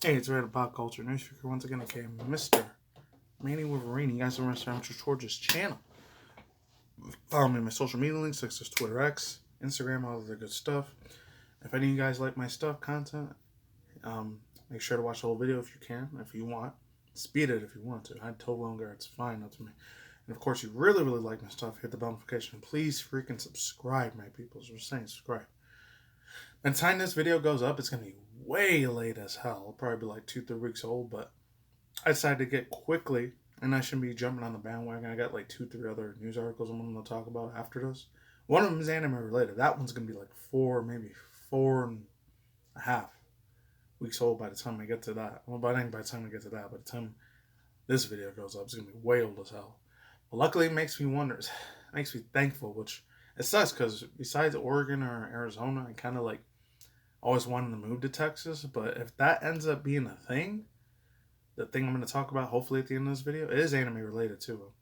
Hey, it's Red Pop Culture News Speaker once again, aka Mr. Manny Wolverine. You guys are around George's channel. Follow me on my social media links, such as Twitter, X, Instagram, all of the good stuff. If any of you guys like my stuff, content, make sure to watch the whole video if you can, if you want. Speed it if you want to. I told longer, it's fine, up to me. And of course, you really, really like my stuff, hit the bell notification. Please freaking subscribe, my people. So we're saying subscribe. By the time this video goes up, it's going to be way late as hell. It'll probably be like 2-3 weeks old, but I decided to get quickly, and I shouldn't be jumping on the bandwagon. I got like 2-3 other news articles I'm going to talk about after this. One of them is anime related. That one's going to be like 4.5 weeks old by the time I get to that. Well, by the time I get to that, by the time this video goes up, it's going to be way old as hell. But luckily, it makes me wonder, it makes me thankful, which it sucks because besides Oregon or Arizona, I kind of like always wanted to move to Texas. But if that ends up being a thing, the thing I'm going to talk about, hopefully at the end of this video, it is anime related too.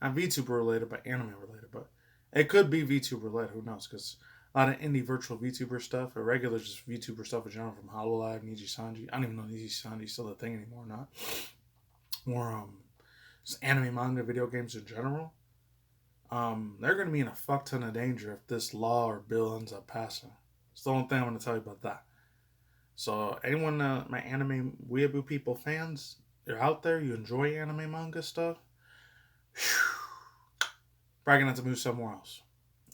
Not VTuber related, but anime related. But it could be VTuber related, who knows? Because a lot of indie virtual VTuber stuff, or regular just VTuber stuff in general, from Hololive, Niji Sanji. I don't even know Niji Sanji's still a thing anymore or not. Or just anime, manga, video games in general. They're going to be in a fuck ton of danger if this law or bill ends up passing. It's the only thing I'm going to tell you about that. So anyone, my anime weeaboo people fans, you're out there, you enjoy anime manga stuff, probably gonna have to move somewhere else.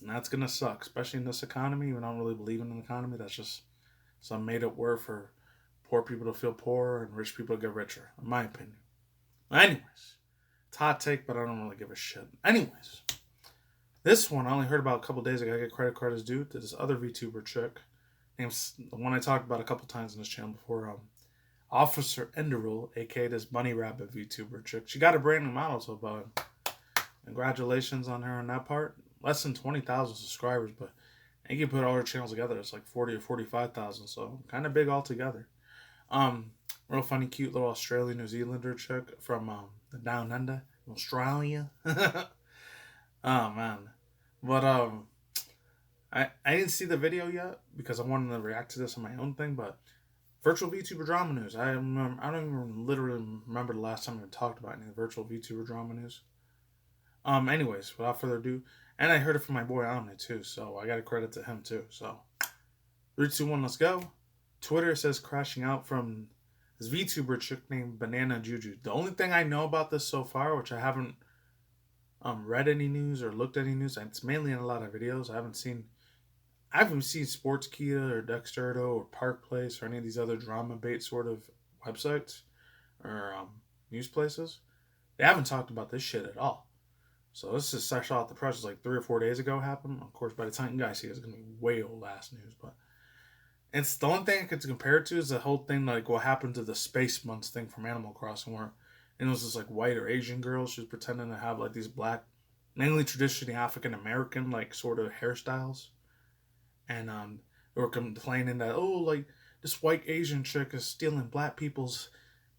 And that's gonna suck, especially in this economy. Even though I don't really believe in an economy, that's just some made up word for poor people to feel poorer and rich people to get richer, in my opinion. Anyways, it's hot take, but I don't really give a shit. Anyways, this one I only heard about a couple days ago. I get credit card is due to this other VTuber chick, named the one I talked about a couple times in this channel before. Officer Enderul, aka this bunny rabbit VTuber chick. She got a brand new model, so about congratulations on her on that part. Less than 20,000 subscribers, but I think you put all her channels together, it's like 40 or 45,000, so kind of big altogether. Real funny, cute little Australian New Zealander chick from the Down Under, Australia. Oh man, but I didn't see the video yet because I wanted to react to this on my own thing, but virtual VTuber drama news. I don't even literally remember the last time I talked about any virtual VTuber drama news. Anyways, without further ado, and I heard it from my boy Omni too, so I got to credit to him too. So 3, 2, 1, let's go. Twitter says crashing out from this VTuber chick named BananaJuju. The only thing I know about this so far, which I haven't read any news or looked at any news, and it's mainly in a lot of videos. I haven't seen Sportskeeda or Dexterdo or Park Place or any of these other drama bait sort of websites or news places. They haven't talked about this shit at all. So this is fresh off the press, like 3 or 4 days ago happened. Of course, by the time you guys see it, it's going to be way old ass news. But it's the only thing I could compare it to is the whole thing, like what happened to the Space Months thing from Animal Crossing, where it was this like white or Asian girl. She was pretending to have like these black, mainly traditionally African American like sort of hairstyles. And they were complaining that, oh, like this white Asian chick is stealing black people's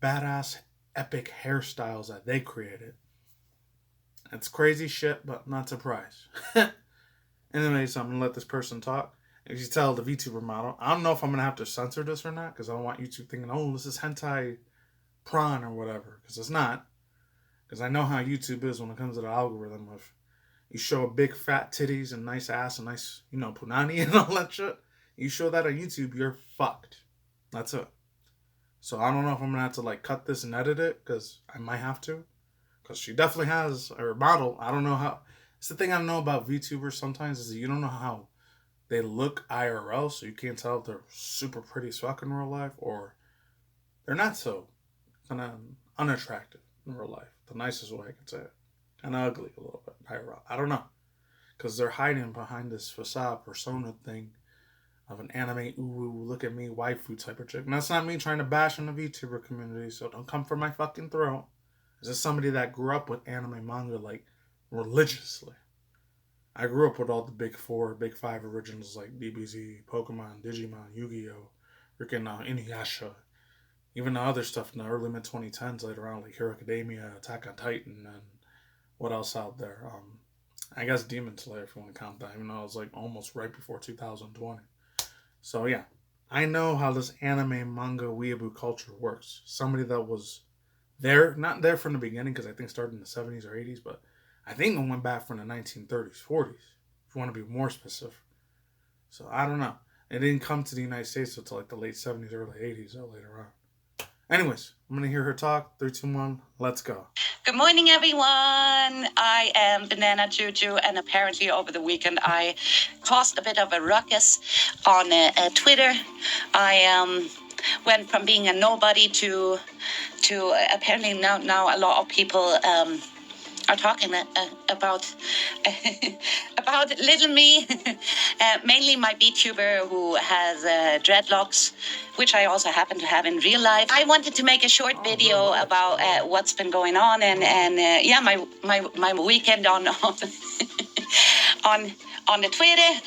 badass epic hairstyles that they created. It's crazy shit, but not surprised. Anyways, I'm gonna let this person talk. If you tell the VTuber model, I don't know if I'm gonna have to censor this or not, because I don't want YouTube thinking, oh, this is hentai prawn or whatever, because it's not. Because I know how YouTube is when it comes to the algorithm. If you show big fat titties and nice ass and nice, punani and all that shit, you show that on YouTube, you're fucked. That's it. So I don't know if I'm gonna have to like cut this and edit it, because I might have to. Because she definitely has her model. I don't know how. It's the thing I don't know about VTubers sometimes is that you don't know how they look IRL, so you can't tell if they're super pretty as fuck in real life or they're not so kind of unattractive in real life. The nicest way I could say it. Kind of ugly a little bit IRL. I don't know. Because they're hiding behind this facade persona thing of an anime, ooh, look at me, waifu type of chick. And that's not me trying to bash on the VTuber community, so don't come for my fucking throat. This is somebody that grew up with anime manga like religiously. I grew up with all the big 4, big 5 originals like DBZ, Pokemon, Digimon, Yu-Gi-Oh, freaking Inuyasha, even the other stuff in the early mid 2010s later on like Hero Academia, Attack on Titan, and what else out there? I guess Demon Slayer if you want to count that, even though it was like almost right before 2020. So yeah, I know how this anime, manga, weeaboo culture works. Somebody that was there, not there from the beginning, because I think it started in the 70s or 80s, but I think it went back from the 1930s, 40s, if you want to be more specific. So I don't know. It didn't come to the United States until like the late 70s, early 80s, or later on. Anyways, I'm going to hear her talk. 3, 2, 1, let's go. Good morning, everyone. I am Banana Juju, and apparently over the weekend I caused a bit of a ruckus on Twitter. I went from being a nobody to apparently now a lot of people are talking about about little me, mainly my VTuber who has dreadlocks, which I also happen to have in real life. I wanted to make a short video about what's been going on and yeah, my weekend on on the Twitter.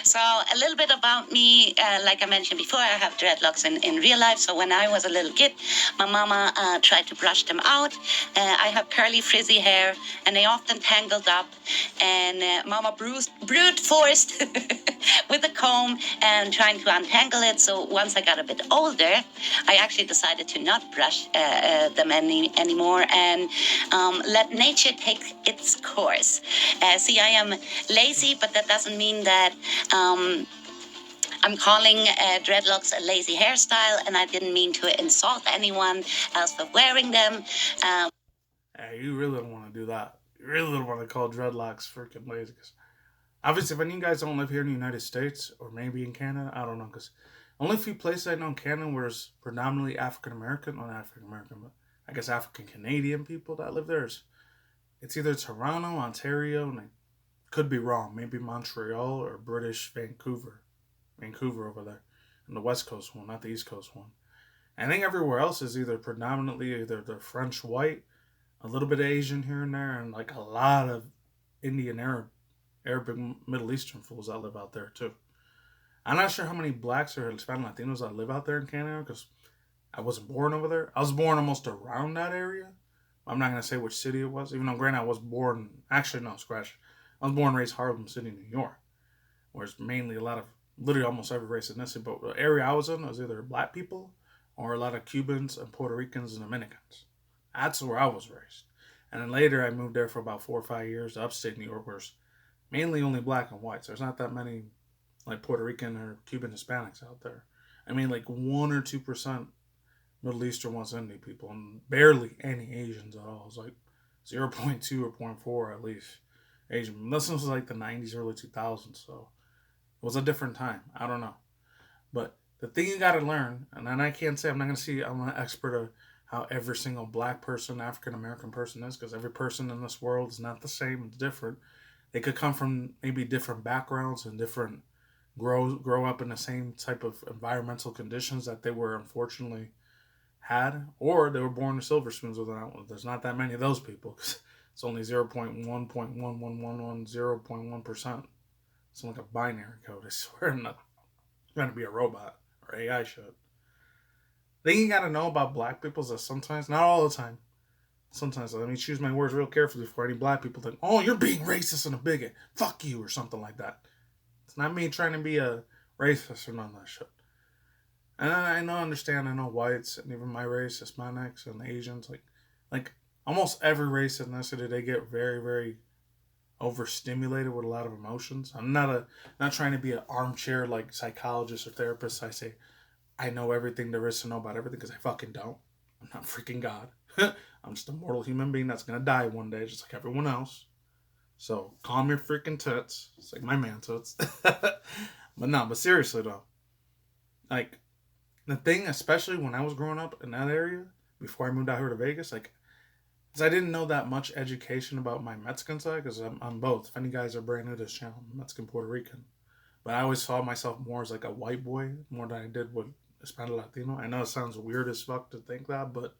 So a little bit about me, like I mentioned before, I have dreadlocks in real life. So when I was a little kid, my mama tried to brush them out. I have curly frizzy hair and they often tangled up, and mama brute forced with a comb and trying to untangle it. So once I got a bit older, I actually decided to not brush them anymore and let nature take its course. See, I am lazy, but that doesn't mean that I'm calling dreadlocks a lazy hairstyle, and I didn't mean to insult anyone else for wearing them. Hey, you really don't want to do that. You really don't want to call dreadlocks freaking lazy. Cause obviously, if any of you guys don't live here in the United States or maybe in Canada, I don't know. Because only a few places I know in Canada where it's predominantly African American, not African American, but I guess African Canadian people that live there. It's either Toronto, Ontario, and I could be wrong. Maybe Montreal or British Vancouver over there, and the West Coast one, not the East Coast one. I think everywhere else is either predominantly either the French white, a little bit of Asian here and there, and like a lot of Indian Arabic Middle Eastern fools that live out there too. I'm not sure how many blacks or Hispanic Latinos that live out there in Canada because I wasn't born over there. I was born almost around that area. I'm not gonna say which city it was, even though granted I was born. Actually, no, scratch. I was born and raised Harlem City, New York, where it's mainly a lot of literally almost every race ethnicity. But the area I was in was either black people or a lot of Cubans and Puerto Ricans and Dominicans. That's where I was raised. And then later I moved there for about 4 or 5 years to upstate New York, where it's mainly only black and whites. There's not that many like Puerto Rican or Cuban Hispanics out there. I mean, like 1 or 2% Middle Eastern West Indian people, and barely any Asians at all. It's like 0.2 or zero point 0.4 at least Asian. This was like the 90s, early 2000s, so it was a different time. I don't know. But the thing you got to learn, and then I can't say I'm not going to see, I'm an expert of how every single black person, African American person is, because every person in this world is not the same, it's different. They could come from maybe different backgrounds and different grow up in the same type of environmental conditions that they were unfortunately had, or they were born with silver spoons. There's not that many of those people because it's only 0.1.11110.1%. It's like a binary code. I swear I'm not trying to be a robot or AI shit. The thing you gotta know about black people is that sometimes, not all the time, sometimes, let me choose my words real carefully before any black people think, oh, you're being racist and a bigot. Fuck you, or something like that. It's not me trying to be a racist or none of that shit. And I know, understand, I know whites and even my race, Hispanics and Asians, like almost every race ethnicity, they get very, very overstimulated with a lot of emotions. I'm not trying to be an armchair like psychologist or therapist. I say I know everything there is to know about everything because I fucking don't. I'm not freaking God. I'm just a mortal human being that's gonna die one day, just like everyone else. So calm your freaking tits. It's like my man tits. But no, but seriously though, like the thing, especially when I was growing up in that area before I moved out here to Vegas, like, because I didn't know that much education about my Mexican side, because I'm both. If any guys are brand new to this channel, I'm Mexican, Puerto Rican. But I always saw myself more as like a white boy, more than I did with Hispanic Latino. I know it sounds weird as fuck to think that, but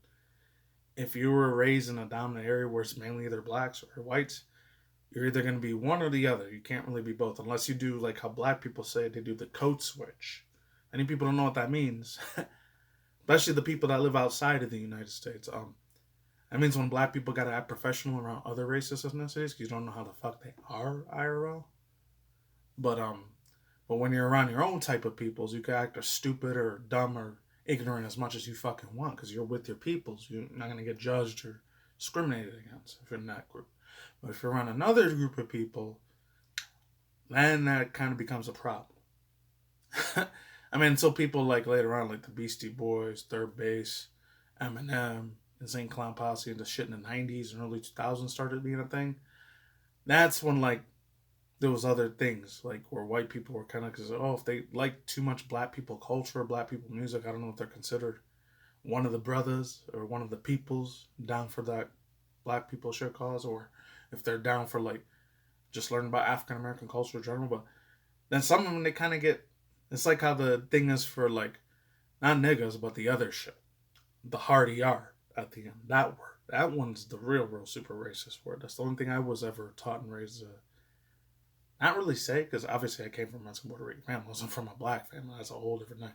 if you were raised in a dominant area where it's mainly either blacks or whites, you're either going to be one or the other. You can't really be both unless you do like how black people say they do the code switch. Many people don't know what that means, especially the people that live outside of the United States. That means when black people gotta act professional around other racist ethnicities because you don't know how the fuck they are IRL. But But when you're around your own type of peoples, you can act as stupid or dumb or ignorant as much as you fucking want because you're with your peoples. You're not going to get judged or discriminated against if you're in that group. But if you're around another group of people, then that kind of becomes a problem. I mean, until people like later on, like the Beastie Boys, Third Base, Eminem, Insane Clown Posse, and the shit in the 90s and early 2000s started being a thing. That's when, like, there was other things, like, where white people were kind of, because, oh, if they like too much black people culture, black people music, I don't know if they're considered one of the brothers or one of the peoples down for that black people shit cause, or if they're down for, like, just learning about African American culture in general. But then some of them, they kind of get, it's like how the thing is for, like, not niggas, but the other shit. The hard ER at the end. That word. That one's the real super racist word. That's the only thing I was ever taught and raised to not really say, because obviously I came from a Mexican Puerto Rican family. I wasn't from a black family. That's a whole different thing.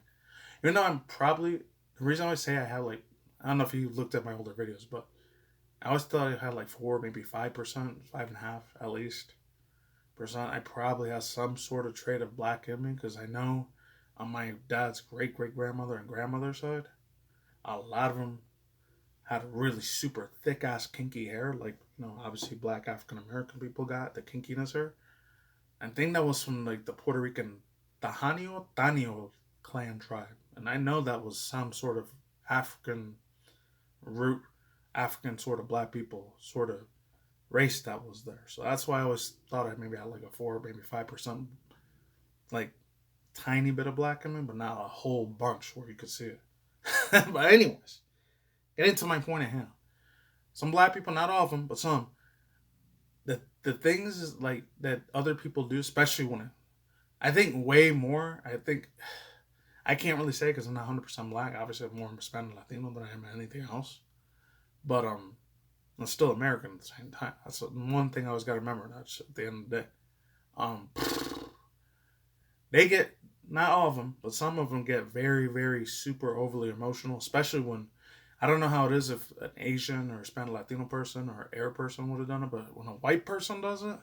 Even though I'm probably, the reason I always say I have, like, I don't know if you looked at my older videos, but I always thought I had like 4, maybe 5%, 5.5% at least percent. I probably have some sort of trait of black in me, because I know on my dad's great grandmother and grandmother's side, a lot of them had really super thick ass kinky hair, like, you know, obviously black African American people got the kinkiness hair. I think that was from like the Puerto Rican Tanio clan tribe, and I know that was some sort of African root, African sort of black people sort of race that was there. So that's why I always thought I maybe had like a 4, maybe 5%, like tiny bit of black in me, but not a whole bunch where you could see it. But anyways, getting to my point at hand. Some black people, not all of them, but some. The things is like that other people do, especially when I think way more. I think I can't really say because I'm not 100% black. Obviously, I'm more Hispanic Latino than I am anything else. But I'm still American at the same time. That's one thing I always got to remember. That's at the end of the day. They get, not all of them, but some of them get very, very super overly emotional, especially when, I don't know how it is if an Asian or Hispanic Latino person or Arab person would have done it, but when a white person does it,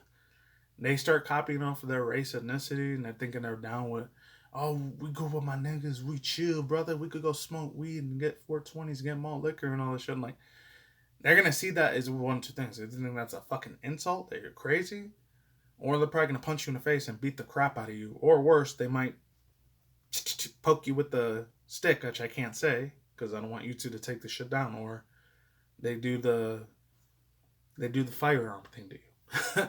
they start copying off of their race, ethnicity, and they're thinking they're down with, oh, we go with my niggas, we chill, brother, we could go smoke weed and get 420s, get malt liquor and all this shit. And like, they're going to see that as one of two things. They think that's a fucking insult, that you're crazy, or they're probably going to punch you in the face and beat the crap out of you. Or worse, they might poke you with the stick, which I can't say, because I don't want you two to take the shit down, or they do the firearm thing to you.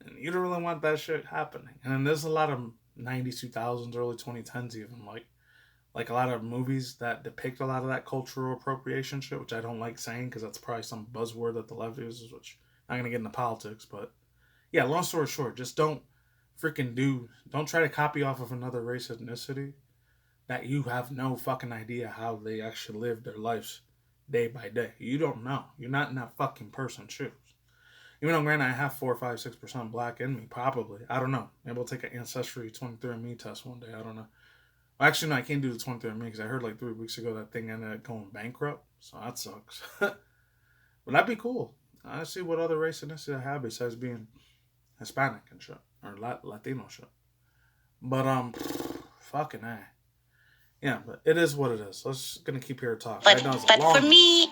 And you don't really want that shit happening. And then there's a lot of 90s, 2000s, early 2010s even, like a lot of movies that depict a lot of that cultural appropriation shit, which I don't like saying because that's probably some buzzword that the left uses, which I'm not going to get into politics. But yeah, long story short, just don't try to copy off of another race, ethnicity that you have no fucking idea how they actually live their lives day by day. You don't know. You're not in that fucking person's shoes. Even though, granted, I have 4, 5, 6% black in me, probably. I don't know. Maybe I'll take an Ancestry 23andMe test one day. I don't know. Actually, no, I can't do the 23andMe because I heard like 3 weeks ago that thing ended up going bankrupt. So that sucks. But that'd be cool. I see what other race and ethnicity I have besides being Hispanic and shit. Or Latino shit. But, fucking A. Yeah, but it is what it is. Let's gonna keep here talking. But for me,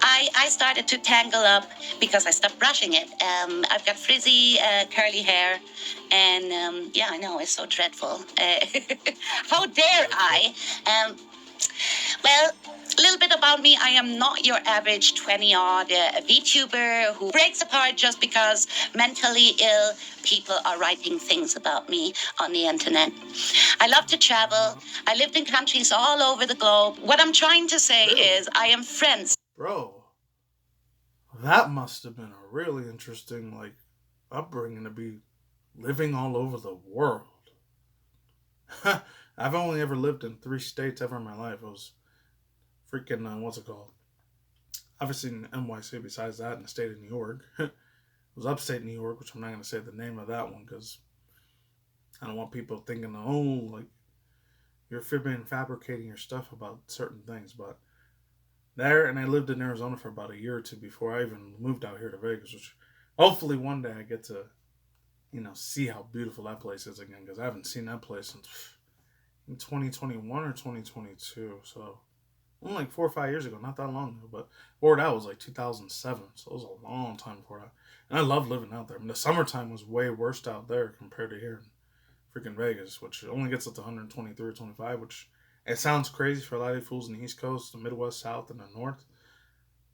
I started to tangle up because I stopped brushing it. I've got frizzy, curly hair, and yeah, I know it's so dreadful. How dare I? Well, a little bit about me. I am not your average 20-odd VTuber who breaks apart just because mentally ill people are writing things about me on the internet. I love to travel. I lived in countries all over the globe. What I'm trying to say is I am friends. Bro, that must have been a really interesting, like, upbringing to be living all over the world. I've only ever lived in 3 states ever in my life. It was freaking, what's it called? Obviously in NYC, besides that, in the state of New York. It was upstate New York, which I'm not going to say the name of that one because I don't want people thinking, oh, like, you're fabricating your stuff about certain things. But there, and I lived in Arizona for about a year or two before I even moved out here to Vegas, which hopefully one day I get to see how beautiful that place is again, because I haven't seen that place since in 2021 or 2022. So only like 4 or 5 years ago, not that long ago. But before that was like 2007, so it was a long time before that. And I love living out there. I mean, the summertime was way worse out there compared to here in freaking Vegas, which only gets up to 123 or 25, which it sounds crazy for a lot of fools in the East Coast, the Midwest, South, and the North.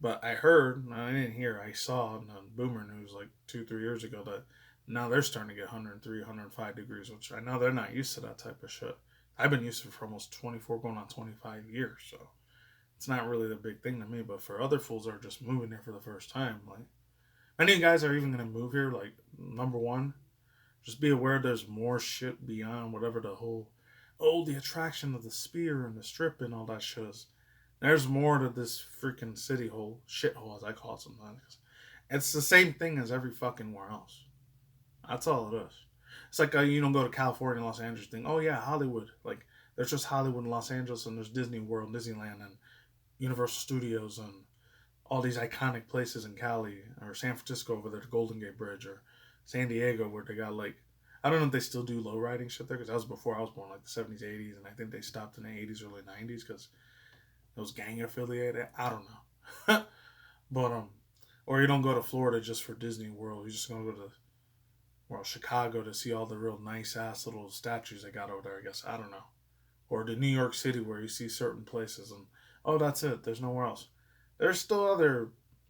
But I heard, I didn't hear, I saw on the Boomer News like 2, 3 years ago that now they're starting to get 103, 105 degrees, which I know they're not used to that type of shit. I've been used to it for almost 24, going on 25 years, so it's not really the big thing to me. But for other fools that are just moving here for the first time, like, many of you guys are even going to move here, like, number one, just be aware there's more shit beyond whatever the whole, the attraction of the spear and the strip and all that shit is. There's more to this freaking city hole, shithole as I call it sometimes. It's the same thing as every fucking where else. That's all it is. It's like you don't go to California, Los Angeles, think, oh yeah, Hollywood. Like there's just Hollywood and Los Angeles, and there's Disney World, Disneyland, and Universal Studios, and all these iconic places in Cali or San Francisco over there, the Golden Gate Bridge, or San Diego, where they got like, I don't know if they still do low riding shit there, because that was before I was born, like the 70s, 80s, and I think they stopped in the 80s, early 90s, because it was gang affiliated. I don't know. But or you don't go to Florida just for Disney World. You just gonna go to Chicago to see all the real nice ass little statues they got over there. I guess I don't know. Or to New York City where you see certain places and that's it. There's nowhere else. There's still other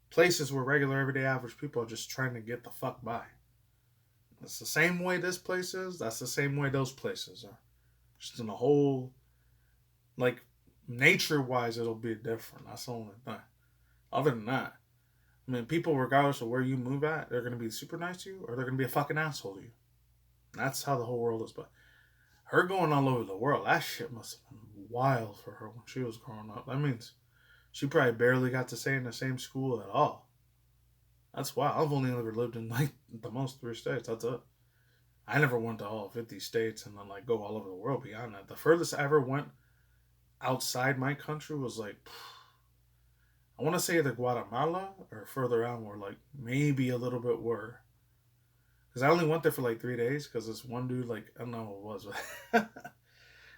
places where regular everyday average people are just trying to get the fuck by. It's the same way this place is. That's the same way those places are. Just in a whole, like, nature-wise, it'll be different. That's the only thing. Other than that, I mean, people, regardless of where you move at, they're going to be super nice to you or they're going to be a fucking asshole to you. That's how the whole world is. But her going all over the world, that shit must have been wild for her when she was growing up. That means she probably barely got to stay in the same school at all. That's wild. I've only ever lived in, like, the most 3 states. That's it. I never went to all 50 states and then, like, go all over the world beyond that. The furthest I ever went outside my country was, like, I want to say either Guatemala or further out, where, like, maybe a little bit were. Because I only went there for, like, 3 days, because this one dude, like, I don't know what it was. I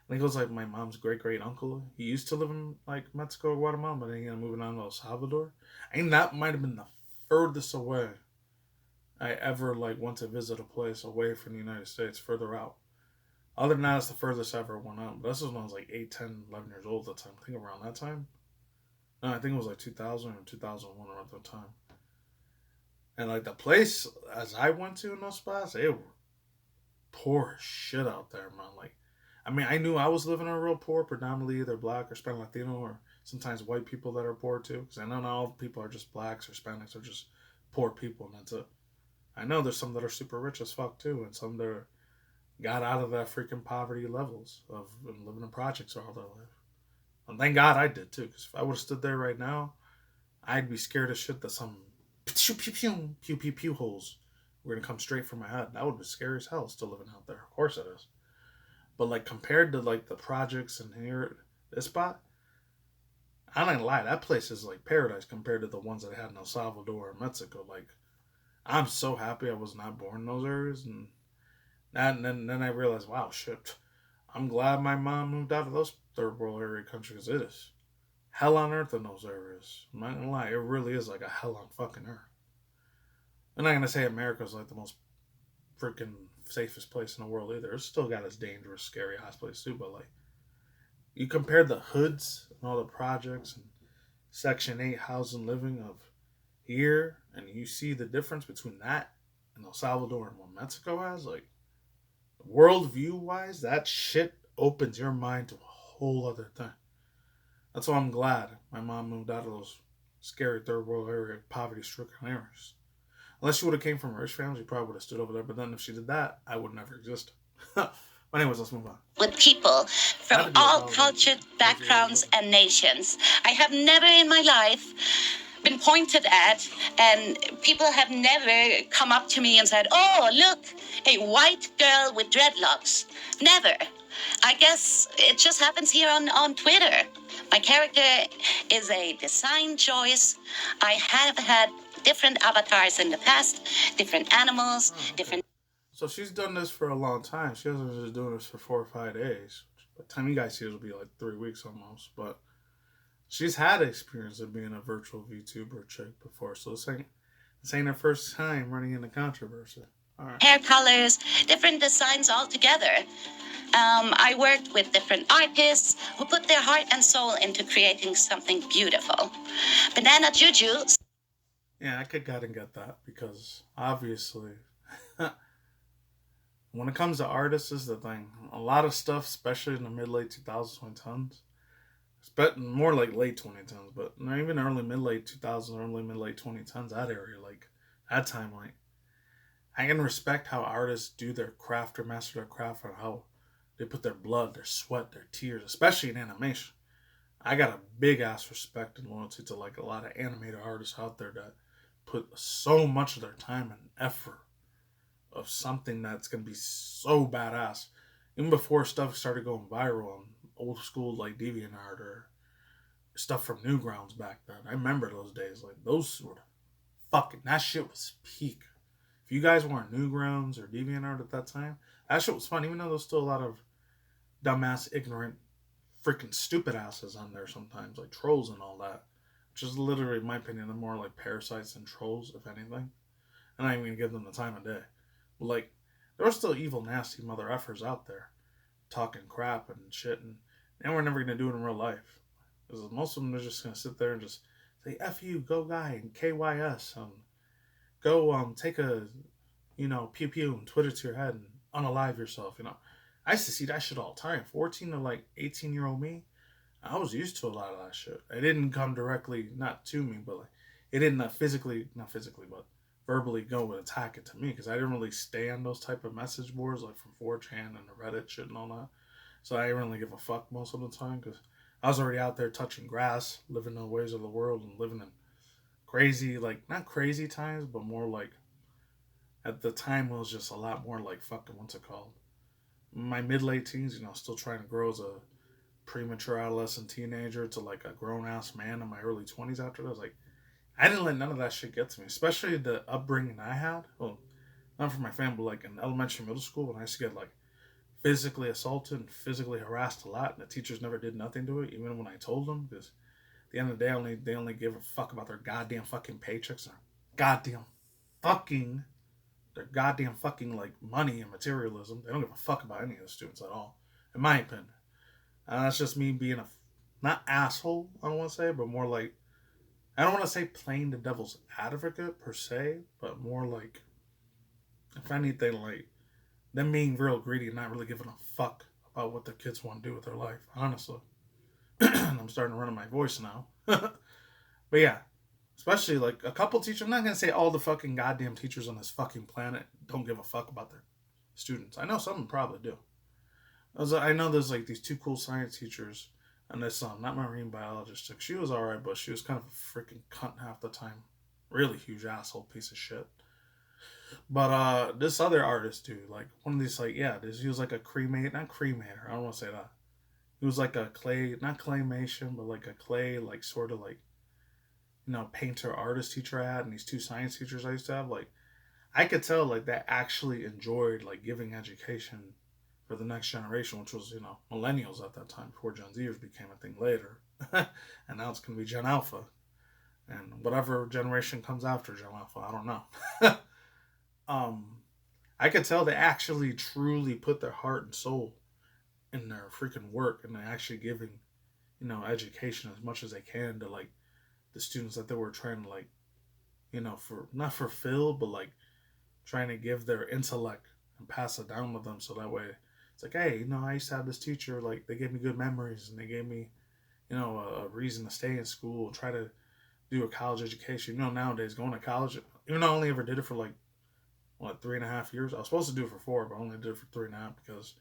think it was, like, my mom's great-great-uncle. He used to live in, like, Mexico or Guatemala, but then he ended up moving on to El Salvador. I think that might have been the furthest away I ever, like, went to visit a place away from the United States, further out. Other than that, it's the furthest I ever went out. But this was when I was, like, 8, 10, 11 years old at the time. I think around that time. No, I think it was, like, 2000 or 2001 around that time. And, like, the place, as I went to in those spots, they were poor as shit out there, man. Like, I mean, I knew I was living in a real poor, predominantly either black or Hispanic Latino, or sometimes white people that are poor, too. Because I know not all people are just blacks or Hispanics, or just poor people, and that's it. I know there's some that are super rich as fuck, too, and some that got out of that freaking poverty levels of living in projects all their life. And thank God I did, too, because if I would have stood there right now, I'd be scared as shit that some pew holes were going to come straight from my head. That would be scary as hell, still living out there. Of course it is. But, like, compared to, like, the projects and here, this spot, I'm not gonna lie, that place is, like, paradise compared to the ones that I had in El Salvador or Mexico. Like, I'm so happy I was not born in those areas. And then I realized, wow, shit, I'm glad my mom moved out of those third world area countries. It is hell on earth in those areas. I'm not gonna lie, it really is like a hell on fucking earth. I'm not gonna say America's like the most freaking safest place in the world either. It's still got its dangerous, scary ass place too. But, like, you compare the hoods and all the projects and Section 8 housing living of here, and you see the difference between that and El Salvador and what Mexico has, like, worldview wise, that shit opens your mind to a whole other thing. That's why I'm glad my mom moved out of those scary third world area, poverty stricken areas. Unless she would have came from a rich family, she probably would have stood over there. But then if she did that, I would never exist. But anyways, let's move on. With people from all cultured backgrounds and nations. I have never in my life been pointed at, and people have never come up to me and said, oh, look, a white girl with dreadlocks. Never. I guess it just happens here on Twitter. My character is a design choice. I have had different avatars in the past, different animals, different... So she's done this for a long time. She wasn't just doing this for 4 or 5 days. By the time you guys see it, it'll be like 3 weeks almost. But she's had experience of being a virtual VTuber chick before, so this ain't her first time running into controversy. All right. Hair colors, different designs altogether. I worked with different artists who put their heart and soul into creating something beautiful. BananaJuju. Yeah, I could kind of get that because obviously, when it comes to artists, is the thing. A lot of stuff, especially in the mid late 2000s, 2010s, but more like late 2010s, but not even early mid late 2000s, early mid late 2010s, that area, like that time, like I can respect how artists do their craft or master their craft and how they put their blood, their sweat, their tears, especially in animation. I got a big ass respect and loyalty to like a lot of animator artists out there that put so much of their time and effort of something that's gonna be so badass. Even before stuff started going viral on old school like DeviantArt or stuff from Newgrounds back then. I remember those days. Like those were fucking that shit was peak. If you guys weren't Newgrounds or DeviantArt at that time, that shit was fun. Even though there's still a lot of dumbass, ignorant, freaking stupid asses on there sometimes, like trolls and all that. Which is literally, in my opinion, they're more like parasites than trolls, if anything. And I ain't even gonna give them the time of day. But like, there are still evil, nasty mother effers out there talking crap and shit, and we're never gonna do it in real life. Because most of them are just gonna sit there and just say "F you, go guy" and KYS, go take a pew pew and Twitter to your head and unalive yourself. I used to see that shit all the time. 14 to like 18-year-old me, I was used to a lot of that shit. It didn't come directly, not to me, but like it didn't not physically, but verbally go and attack it to me because I didn't really stay on those type of message boards like from 4chan and the Reddit shit and all that. So I didn't really give a fuck most of the time because I was already out there touching grass, living the ways of the world and living in crazy, like not crazy times, but more like at the time it was just a lot more like fucking what's it called? My mid late teens, still trying to grow as a premature adolescent teenager to like a grown ass man in my early 20s after that. I was like, I didn't let none of that shit get to me, especially the upbringing I had. Well, not from my family, but like in elementary, middle school, when I used to get like physically assaulted and physically harassed a lot, and the teachers never did nothing to it, even when I told them, because at the end of the day, they only give a fuck about their goddamn fucking paychecks, goddamn fucking their goddamn fucking like money and materialism. They don't give a fuck about any of the students at all, in my opinion. And that's just me being a not asshole, I don't want to say, but more like I don't want to say playing the devil's advocate per se, but more like if anything, like them being real greedy and not really giving a fuck about what the kids want to do with their life. Honestly, I'm starting to run in my voice now, but yeah, especially like a couple teachers. I'm not gonna say all the fucking goddamn teachers on this fucking planet don't give a fuck about their students. I know some of them probably do. I know there's like these two cool science teachers, and this not marine biologist. She was alright, but she was kind of a freaking cunt half the time. Really huge asshole piece of shit. But this other artist dude, like one of these, like he was like a not cremator. I don't want to say that. He was like a clay, not claymation, but like a clay, like sort of like painter artist teacher I had, and these two science teachers I used to have. Like I could tell like they actually enjoyed like giving education for the next generation, which was millennials at that time before Gen Zers became a thing later, and now it's gonna be Gen Alpha, and whatever generation comes after Gen Alpha, I don't know. I could tell they actually truly put their heart and soul in their freaking work, and they're actually giving education as much as they can to like the students that they were trying to like for not fulfill, but like trying to give their intellect and pass it down with them, so that way it's like, hey, I used to have this teacher, like they gave me good memories and they gave me a reason to stay in school and try to do a college education. Nowadays going to college, even though I only ever did it for like 3.5 years. I was supposed to do it for 4, but I only did it for 3.5 because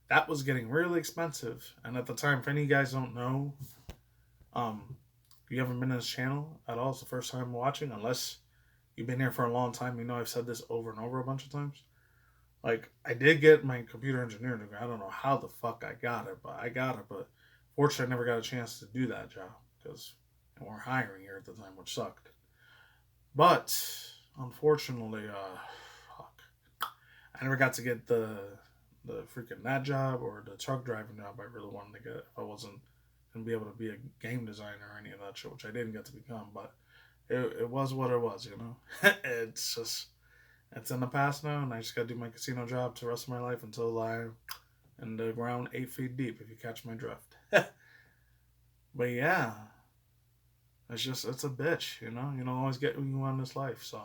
that was getting really expensive. And at the time, if any of you guys don't know, if you haven't been in this channel at all, it's the first time watching, unless you've been here for a long time. I've said this over and over a bunch of times. Like, I did get my computer engineering degree. I don't know how the fuck I got it, but I got it. But fortunately, I never got a chance to do that job because we weren't hiring here at the time, which sucked. But unfortunately, I never got to get the freaking that job or the truck driving job I really wanted to get if I wasn't gonna be able to be a game designer or any of that shit, which I didn't get to become. But it was what it was, you know. It's in the past now, and I just gotta do my casino job to the rest of my life until I'm in the ground 8 feet deep. If you catch my drift. But yeah, it's a bitch, you know. You don't always get what you want in this life. So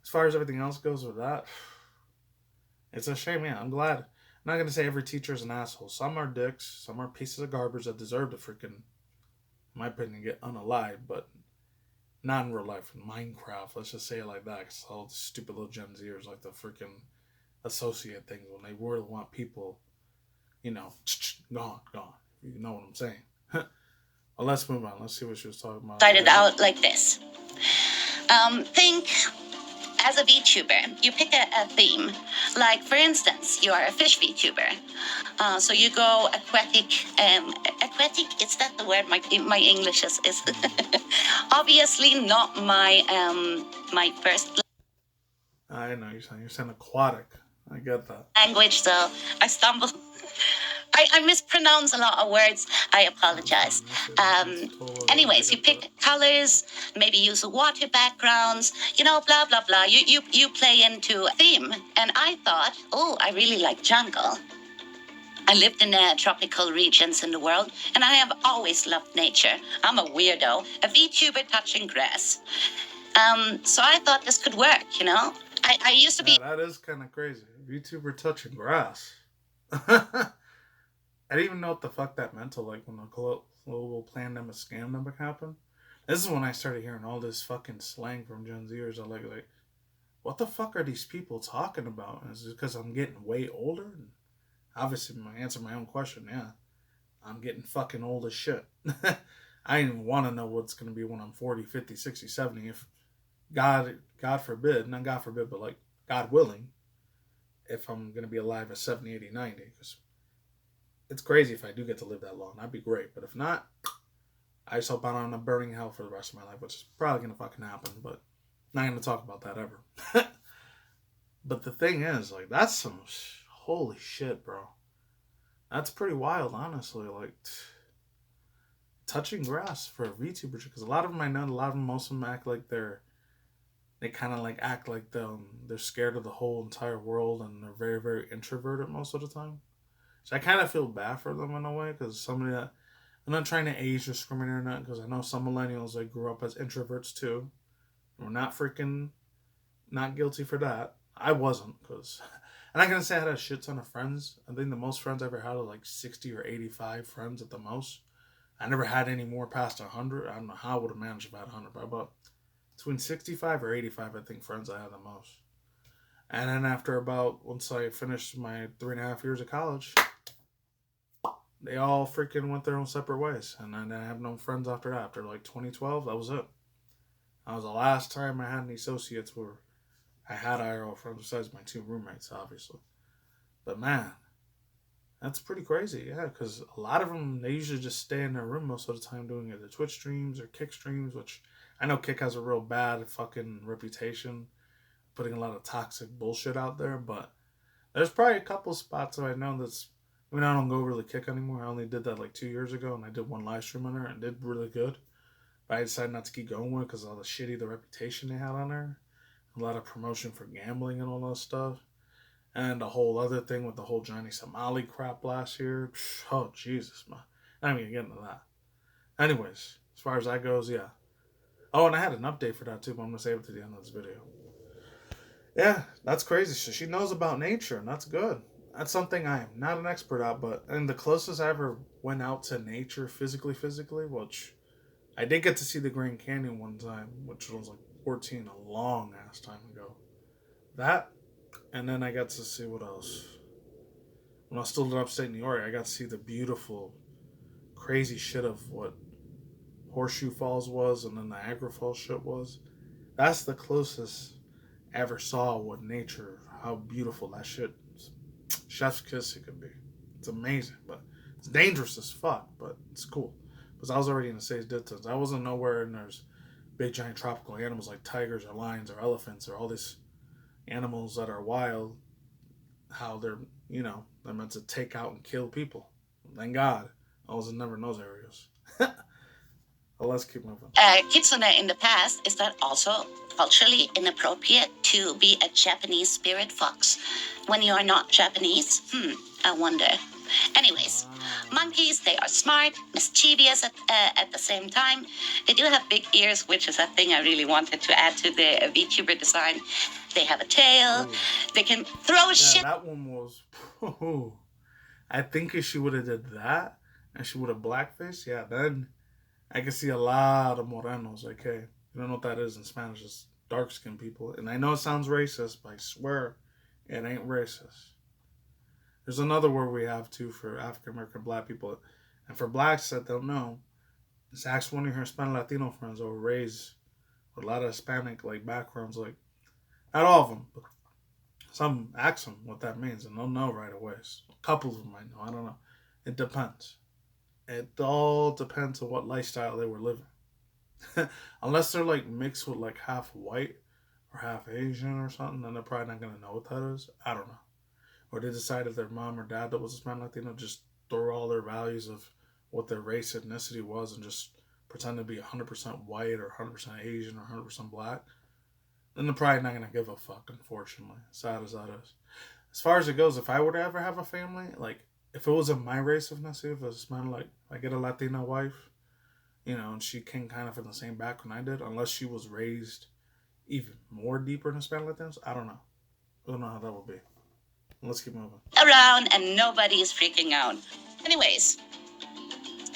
as far as everything else goes with that, it's a shame. Yeah, I'm glad. I'm not gonna say every teacher is an asshole. Some are dicks. Some are pieces of garbage that deserve to freaking, in my opinion, get unalived. But not in real life. In Minecraft, let's just say it like that. Cause all the stupid little Gen Zers like to freaking associate things when they really want people, you know, gone. You know what I'm saying? Well, let's move on. Let's see what she was talking about. Started out like this. Think as a VTuber, you pick a theme. Like, for instance, you are a fish VTuber. So you go aquatic. Aquatic, is that the word? My English is obviously not my first I know you're saying aquatic. I get that. language, so I stumble. I mispronounce a lot of words. I apologize. Anyways, you pick colors, maybe use water backgrounds, blah, blah, blah. You play into a theme. And I thought, oh, I really like jungle. I lived in tropical regions in the world, and I have always loved nature. I'm a weirdo, a VTuber touching grass. So I thought this could work, I used to be... That is kind of crazy. VTuber touching grass. I didn't even know what the fuck that meant till like when the global pandemic scam happened. This is when I started hearing all this fucking slang from Gen Zers. I'm like, what the fuck are these people talking about? Is it because I'm getting way older? And obviously, my answer my own question, yeah. I'm getting fucking old as shit. I didn't even want to know what's going to be when I'm 40, 50, 60, 70. If God forbid, not God forbid, but like God willing, if I'm going to be alive at 70, 80, 90. Because it's crazy if I do get to live that long. That'd be great. But if not, I just hope I'm on a burning hell for the rest of my life, which is probably going to fucking happen. But not going to talk about that ever. But the thing is, like, that's some... Holy shit, bro. That's pretty wild, honestly. Like, touching grass for a VTuber. Because a lot of them I know, most of them act like they kind of like act like they're scared of the whole entire world and they're very, very introverted most of the time. So I kind of feel bad for them in a way, because somebody that... I'm not trying to age discriminate or not, because I know some millennials that grew up as introverts too. We're not guilty for that. I wasn't, because... I'm not going to say I had a shit ton of friends. I think the most friends I ever had are like 60 or 85 friends at the most. I never had any more past 100. I don't know how I would have managed if I had 100, but about between 65 or 85, I think, friends I had the most. And then once I finished my 3.5 years of college, they all freaking went their own separate ways. And then I have no friends after that. After like 2012, that was it. That was the last time I had any associates where I had IRL friends besides my 2 roommates, obviously. But man, that's pretty crazy, yeah, because a lot of them, they usually just stay in their room most of the time doing either Twitch streams or Kick streams, which I know Kick has a real bad fucking reputation, putting a lot of toxic bullshit out there, but there's probably a couple spots that I know that's... I mean, I don't go really Kick anymore. I only did that like 2 years ago, and I did one live stream on there and did really good. But I decided not to keep going with it because of all the reputation they had on there. A lot of promotion for gambling and all that stuff. And the whole other thing with the whole Johnny Somali crap last year. Oh, Jesus, man. Not even getting into that. Anyways, as far as that goes, yeah. Oh, and I had an update for that too, but I'm going to save it to the end of this video. Yeah, that's crazy. So she knows about nature, and that's good. That's something I am not an expert at, and the closest I ever went out to nature physically, which I did get to see the Grand Canyon one time, which was like 14, a long ass time ago. That, and then I got to see what else. When I was still in upstate New York, I got to see the beautiful, crazy shit of what Horseshoe Falls was and then Niagara Falls shit was. That's the closest I ever saw what nature, how beautiful that shit is. Chef's kiss it could be. It's amazing, but it's dangerous as fuck, but it's cool. Because I was already in the safe distance. I wasn't nowhere and there's big giant tropical animals like tigers or lions or elephants or all this animals that are wild, how they're, they're meant to take out and kill people. Thank God. I was never in those areas. But let's keep moving. Kitsune in the past, is that also culturally inappropriate to be a Japanese spirit fox when you are not Japanese? I wonder. Anyways, monkeys, they are smart, mischievous at the same time. They do have big ears, which is a thing I really wanted to add to the VTuber design. They have a tail. Ooh. They can throw shit. That one was... I think if she would have did that, and she would have blackface, then I can see a lot of morenos. Like, hey, you don't know what that is in Spanish. It's dark-skinned people. And I know it sounds racist, but I swear it ain't racist. There's another word we have, too, for African-American black people. And for blacks that don't know, just ask one of your Hispanic Latino friends who were raised with a lot of Hispanic, backgrounds. Not all of them, but some ask them what that means, and they'll know right away. A couple of them might know. I don't know. It depends. It all depends on what lifestyle they were living. Unless they're mixed with half white or half Asian or something, then they're probably not going to know what that is. I don't know. Or they decided their mom or dad that was Hispanic Latino just throw all their values of what their race, ethnicity was and just pretend to be 100% white or 100% Asian or 100% black. Then they're probably not going to give a fuck, unfortunately. Sad as that is. As far as it goes, if I were to ever have a family, if it was in my race of ethnicity, if it was I get a Latina wife, and she came kind of from the same background I did, unless she was raised even more deeper in Hispanic Latinos, I don't know. I don't know how that would be. Let's keep moving. Around and nobody is freaking out. Anyways,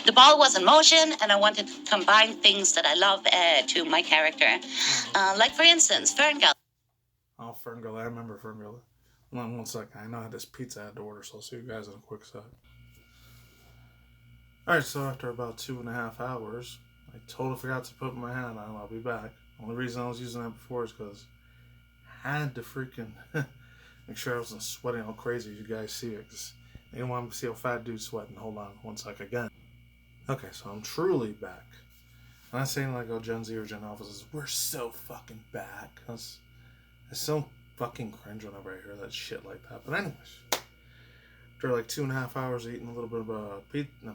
the ball was in motion and I wanted to combine things that I love to my character. For instance, Ferngully. Oh, Ferngully. I remember Ferngully. One second. I know I had this pizza I had to order, so I'll see you guys in a quick sec. Alright, so after about 2.5 hours, I totally forgot to put my hand on. I'll be back. Only reason I was using that before is because I had to freaking make sure I wasn't sweating all crazy. You guys see it, because I didn't want to see a fat dude sweating. Hold on one sec again. Okay, so I'm truly back. I'm not saying Gen Z or Gen Alpha says, we're so fucking back. Because it's so fucking cringe whenever I hear that shit like that. But anyways, after 2.5 hours of eating a little bit of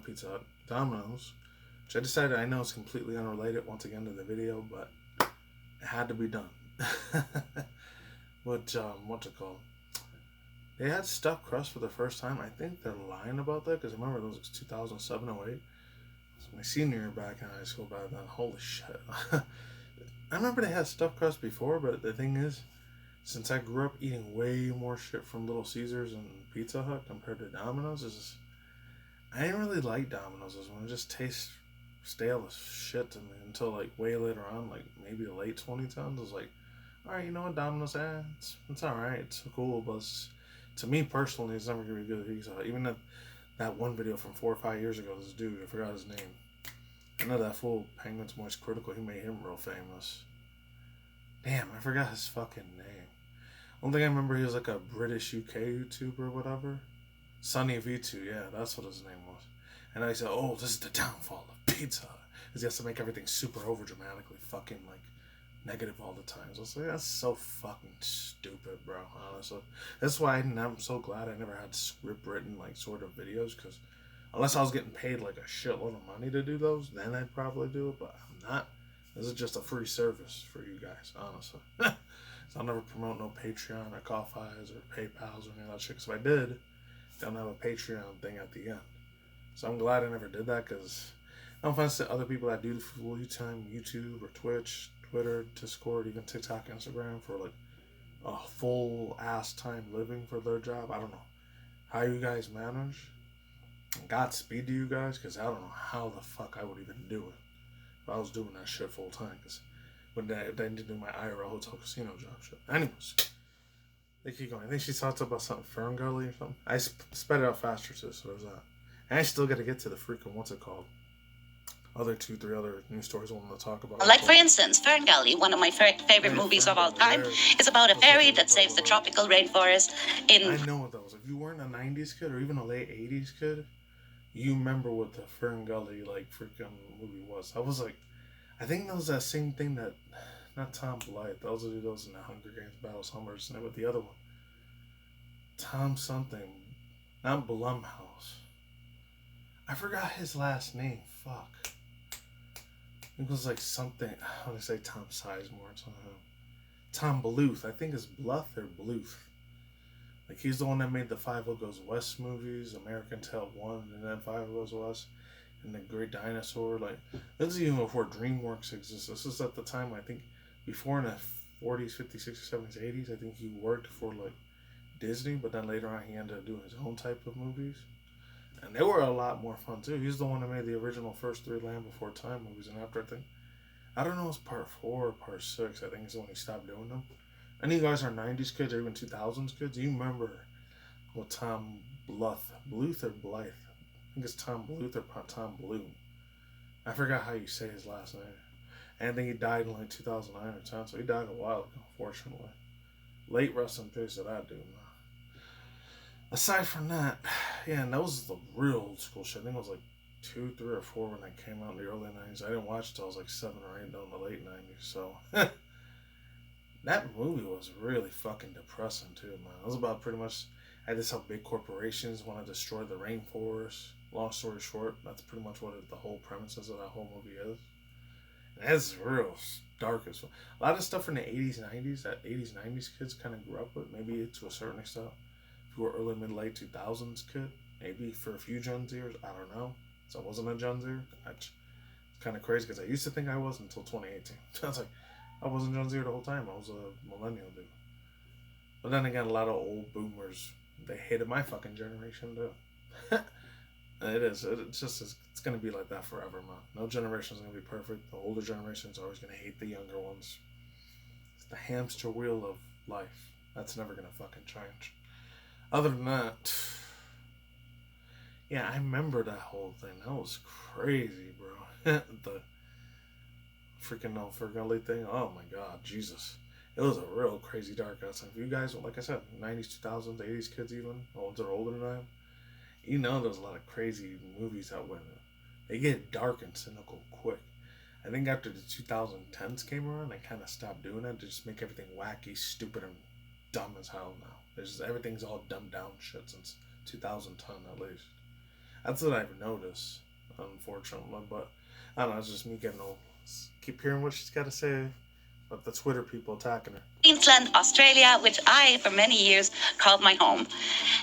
Pizza Hut, Domino's, which I decided I know is completely unrelated once again to the video, but it had to be done. But, what's it called? They had stuffed crust for the first time. I think they're lying about that, because I remember it was 2007 or 8. My senior year back in high school back then. Holy shit. I remember they had stuffed crust before, but the thing is, since I grew up eating way more shit from Little Caesars and Pizza Hut compared to Domino's, I didn't really like Domino's. It just tastes stale as shit to me until way later on, maybe the late 2010s. I was alright, you know what, Domino's, it's alright, it's cool, but to me personally, it's never gonna be good pizza. Even that one video from 4 or 5 years ago, this dude, I forgot his name. I know that fool, Penguin's Moist Critical, he made him real famous. Damn, I forgot his fucking name. Only thing I remember, he was a British UK YouTuber or whatever. Sunny V2, yeah, that's what his name was. And I said, oh, this is the downfall of pizza. Because he has to make everything super over-dramatically fucking, negative all the time. So I was that's so fucking stupid, bro, honestly. That's why I'm so glad I never had script-written, sort of videos, because unless I was getting paid, a shitload of money to do those, then I'd probably do it, but I'm not. This is just a free service for you guys, honestly. So I'll never promote no Patreon or Ko-Fi's or PayPal's or any of that shit, because if I did, don't have a Patreon thing at the end. So I'm glad I never did that, because no offense to other people that do full time YouTube or Twitch, Twitter, Discord, even TikTok, Instagram for a full ass time living for their job. I don't know how you guys manage. Godspeed to you guys, because I don't know how the fuck I would even do it if I was doing that shit full time. Because when I didn't do my IRL hotel casino job shit. Anyways, they keep going. I think she talked about something Ferngully or something. I sped it out faster too, so there's that. And I still got to get to the freaking what's it called? Other 2-3 other news stories I wanted to talk about. For instance, Ferngully, one of my favorite movies of all time, is about a fairy that saves the tropical rainforest in... I know what that was. If you weren't a 90s kid or even a late 80s kid, you remember what the Ferngully freaking movie was. I was I think that was that same thing that not Tom Blythe. Those are those in the Hunger Games Battle Summers, and with the other one, Tom something, not Blumhouse. I forgot his last name. Fuck. It was like something. I want to say Tom Sizemore or something. Tom Bluth. I think it's Bluth or Bluth. Like, he's the one that made the Five O Goes West movies, American Tail 1, and then Five O Goes West, and The Great Dinosaur. Like, this is even before DreamWorks existed. This is at the time, I think, before in the 40s, 50s, 60s, 70s, 80s. I think he worked for, like, Disney, but then later on he ended up doing his own type of movies. And they were a lot more fun, too. He's the one that made the original first 3 Land Before Time movies, and after, I don't know if it's part 4 or part 6, I think it's when he stopped doing them. Any of you guys are 90s kids or even 2000s kids? Do you remember what Tom Bluth or Blythe? I think it's Tom Bluth or Tom Blue. I forgot how you say his last name. And I think he died in like 2009 or 10, so he died a while ago, unfortunately. Late rest in peace to that dude, man. Aside from that, yeah, and that was the real old school shit. I think it was like 2, 3, or 4 when that came out in the early 90s. I didn't watch it till I was like 7 or 8 in the late 90s, so... That movie was really fucking depressing too, man. It was about pretty much, I had this how big corporations want to destroy the rainforest. Long story short, that's pretty much what the whole premises of that whole movie is. And it's real dark as well. A lot of stuff from the 80s, 90s, that 80s, 90s kids kind of grew up with, maybe to a certain extent. If you were early, mid, late 2000s kid, maybe for a few Gen Zers, I don't know. So I wasn't a Gen Zer. It's kind of crazy because I used to think I was until 2018. I was like, I wasn't Gen Z the whole time. I was a millennial dude. But then again, a lot of old boomers, they hated my fucking generation too. It is. It's going to be like that forever, man. No generation is going to be perfect. The older generation is always going to hate the younger ones. It's the hamster wheel of life. That's never going to fucking change. Other than that, yeah, I remember that whole thing. That was crazy, bro. The freaking no Fergali thing. Oh my god, Jesus. It was a real crazy dark ass. If you guys, like I said, 90s, 2000s, 80s kids even, the ones that are older than I am, you know there's a lot of crazy movies out there. They get dark and cynical quick. I think after the 2010s came around, they kind of stopped doing it to just make everything wacky, stupid, and dumb as hell now. Everything's all dumbed down shit since 2010 at least. That's what I've noticed, unfortunately, but I don't know, it's just me getting old. Keep hearing what she's got to say about the Twitter people attacking her. Queensland, Australia, which I, for many years, called my home.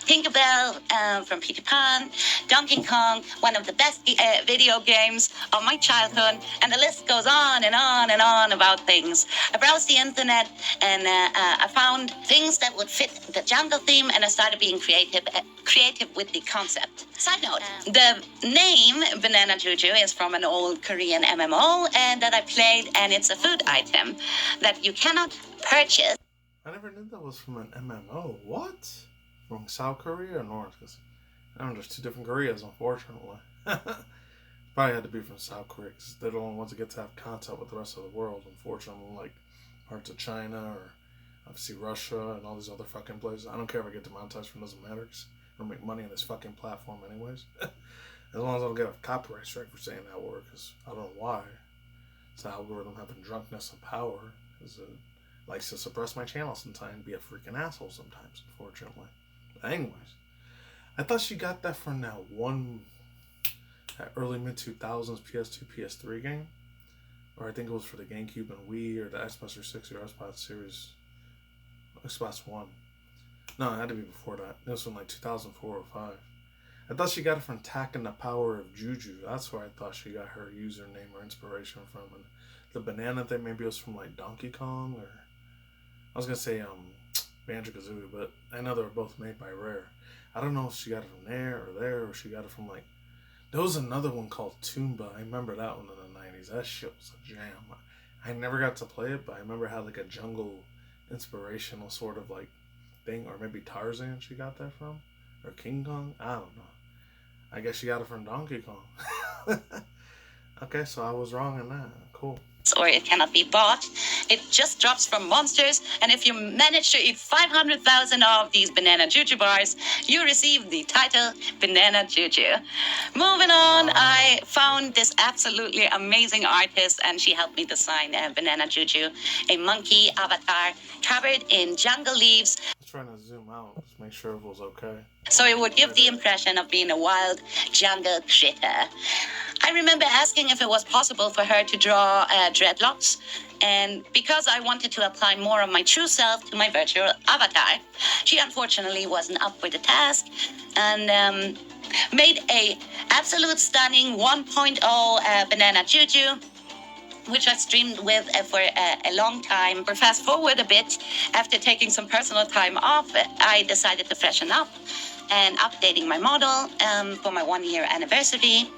Tinkerbell from Peter Pan, Donkey Kong, one of the best video games of my childhood, and the list goes on and on and on about things. I browsed the internet and I found things that would fit the jungle theme, and I started being creative with the concept. Side note, the name BananaJuju is from an old Korean MMO and that I played, and it's a food item that you cannot purchase. I never knew that was from an MMO. What? From South Korea or North? Because I don't know, there's 2 different Koreas, unfortunately. Probably had to be from South Korea because they're the only ones that get to have contact with the rest of the world, unfortunately, like parts of China or obviously Russia and all these other fucking places. I don't care if I get demonetized from, doesn't matter because I don't make money on this fucking platform anyways. As long as I don't get a copyright strike for saying that word, because I don't know why. It's the algorithm having drunkenness of power, because it likes to suppress my channel sometimes and be a freaking asshole sometimes, unfortunately. But anyways, I thought she got that from that early mid-2000s PS2, PS3 game. Or I think it was for the GameCube and Wii or the Xbox 360 or Xbox Series, Xbox One. No, it had to be before that. This was in like 2004 or 5. I thought she got it from Attacking the Power of Juju. That's where I thought she got her username or inspiration from. And the banana thing maybe it was from like Donkey Kong or I was gonna say Banjo-Kazooie, but I know they were both made by Rare. I don't know if she got it from there or she got it from like there was another one called Toomba. I remember that one in the 90s. That shit was a jam. I never got to play it, but I remember it had like a jungle inspirational sort of like thing, or maybe Tarzan she got that from, or King Kong. I don't know. I guess she got it from Donkey Kong. Okay, so I was wrong on that. Cool. or it cannot be bought. It just drops from monsters, and if you manage to eat 500,000 of these banana juju bars, you receive the title Banana Juju. Moving on, I found this absolutely amazing artist, and she helped me design Banana Juju, a monkey avatar covered in jungle leaves. I was trying to zoom out, just make sure it was okay. So it would give the impression of being a wild jungle critter. I remember asking if it was possible for her to draw dreadlocks, and because I wanted to apply more of my true self to my virtual avatar, she unfortunately wasn't up for the task, and made a absolute stunning 1.0 Banana Juju, which I streamed with for a long time. But fast forward a bit, after taking some personal time off, I decided to freshen up and updating my model for my 1-year anniversary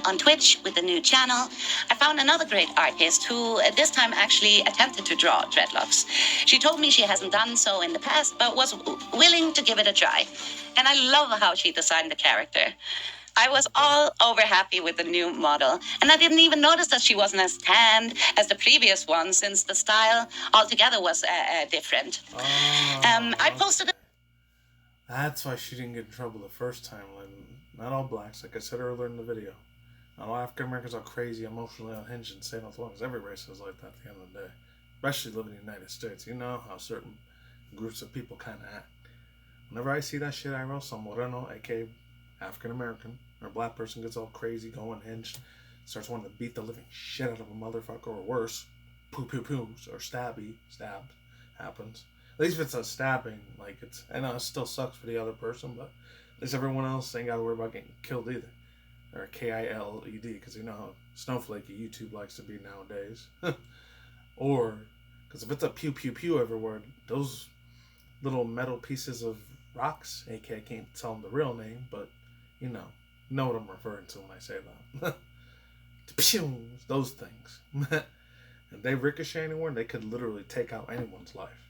on Twitch with the new channel. I found another great artist who this time actually attempted to draw dreadlocks. She told me she hasn't done so in the past, but was willing to give it a try. And I love how she designed the character. I was all over happy with the new model, and I didn't even notice that she wasn't as tanned as the previous one, since the style altogether was different. I posted. That's why she didn't get in trouble the first time. Like, not all blacks, like I said earlier in the video. Not all African Americans are crazy, emotionally unhinged, and say no things. Every race is like that at the end of the day. Especially living in the United States. You know how certain groups of people kind of act. Whenever I see that shit, I roll some moreno, aka African American, or a black person gets all crazy, going hinged, starts wanting to beat the living shit out of a motherfucker, or worse, poo-poo-poos, or stabbed, happens. At least if it's a stabbing, like it's, I know it still sucks for the other person, but at least everyone else ain't got to worry about getting killed either. Or KILED, because you know how snowflakey YouTube likes to be nowadays. Or, because if it's a pew-pew-pew everywhere, those little metal pieces of rocks, aka I can't tell them the real name, but you know what I'm referring to when I say that. Those things. And they ricochet anywhere, and they could literally take out anyone's life.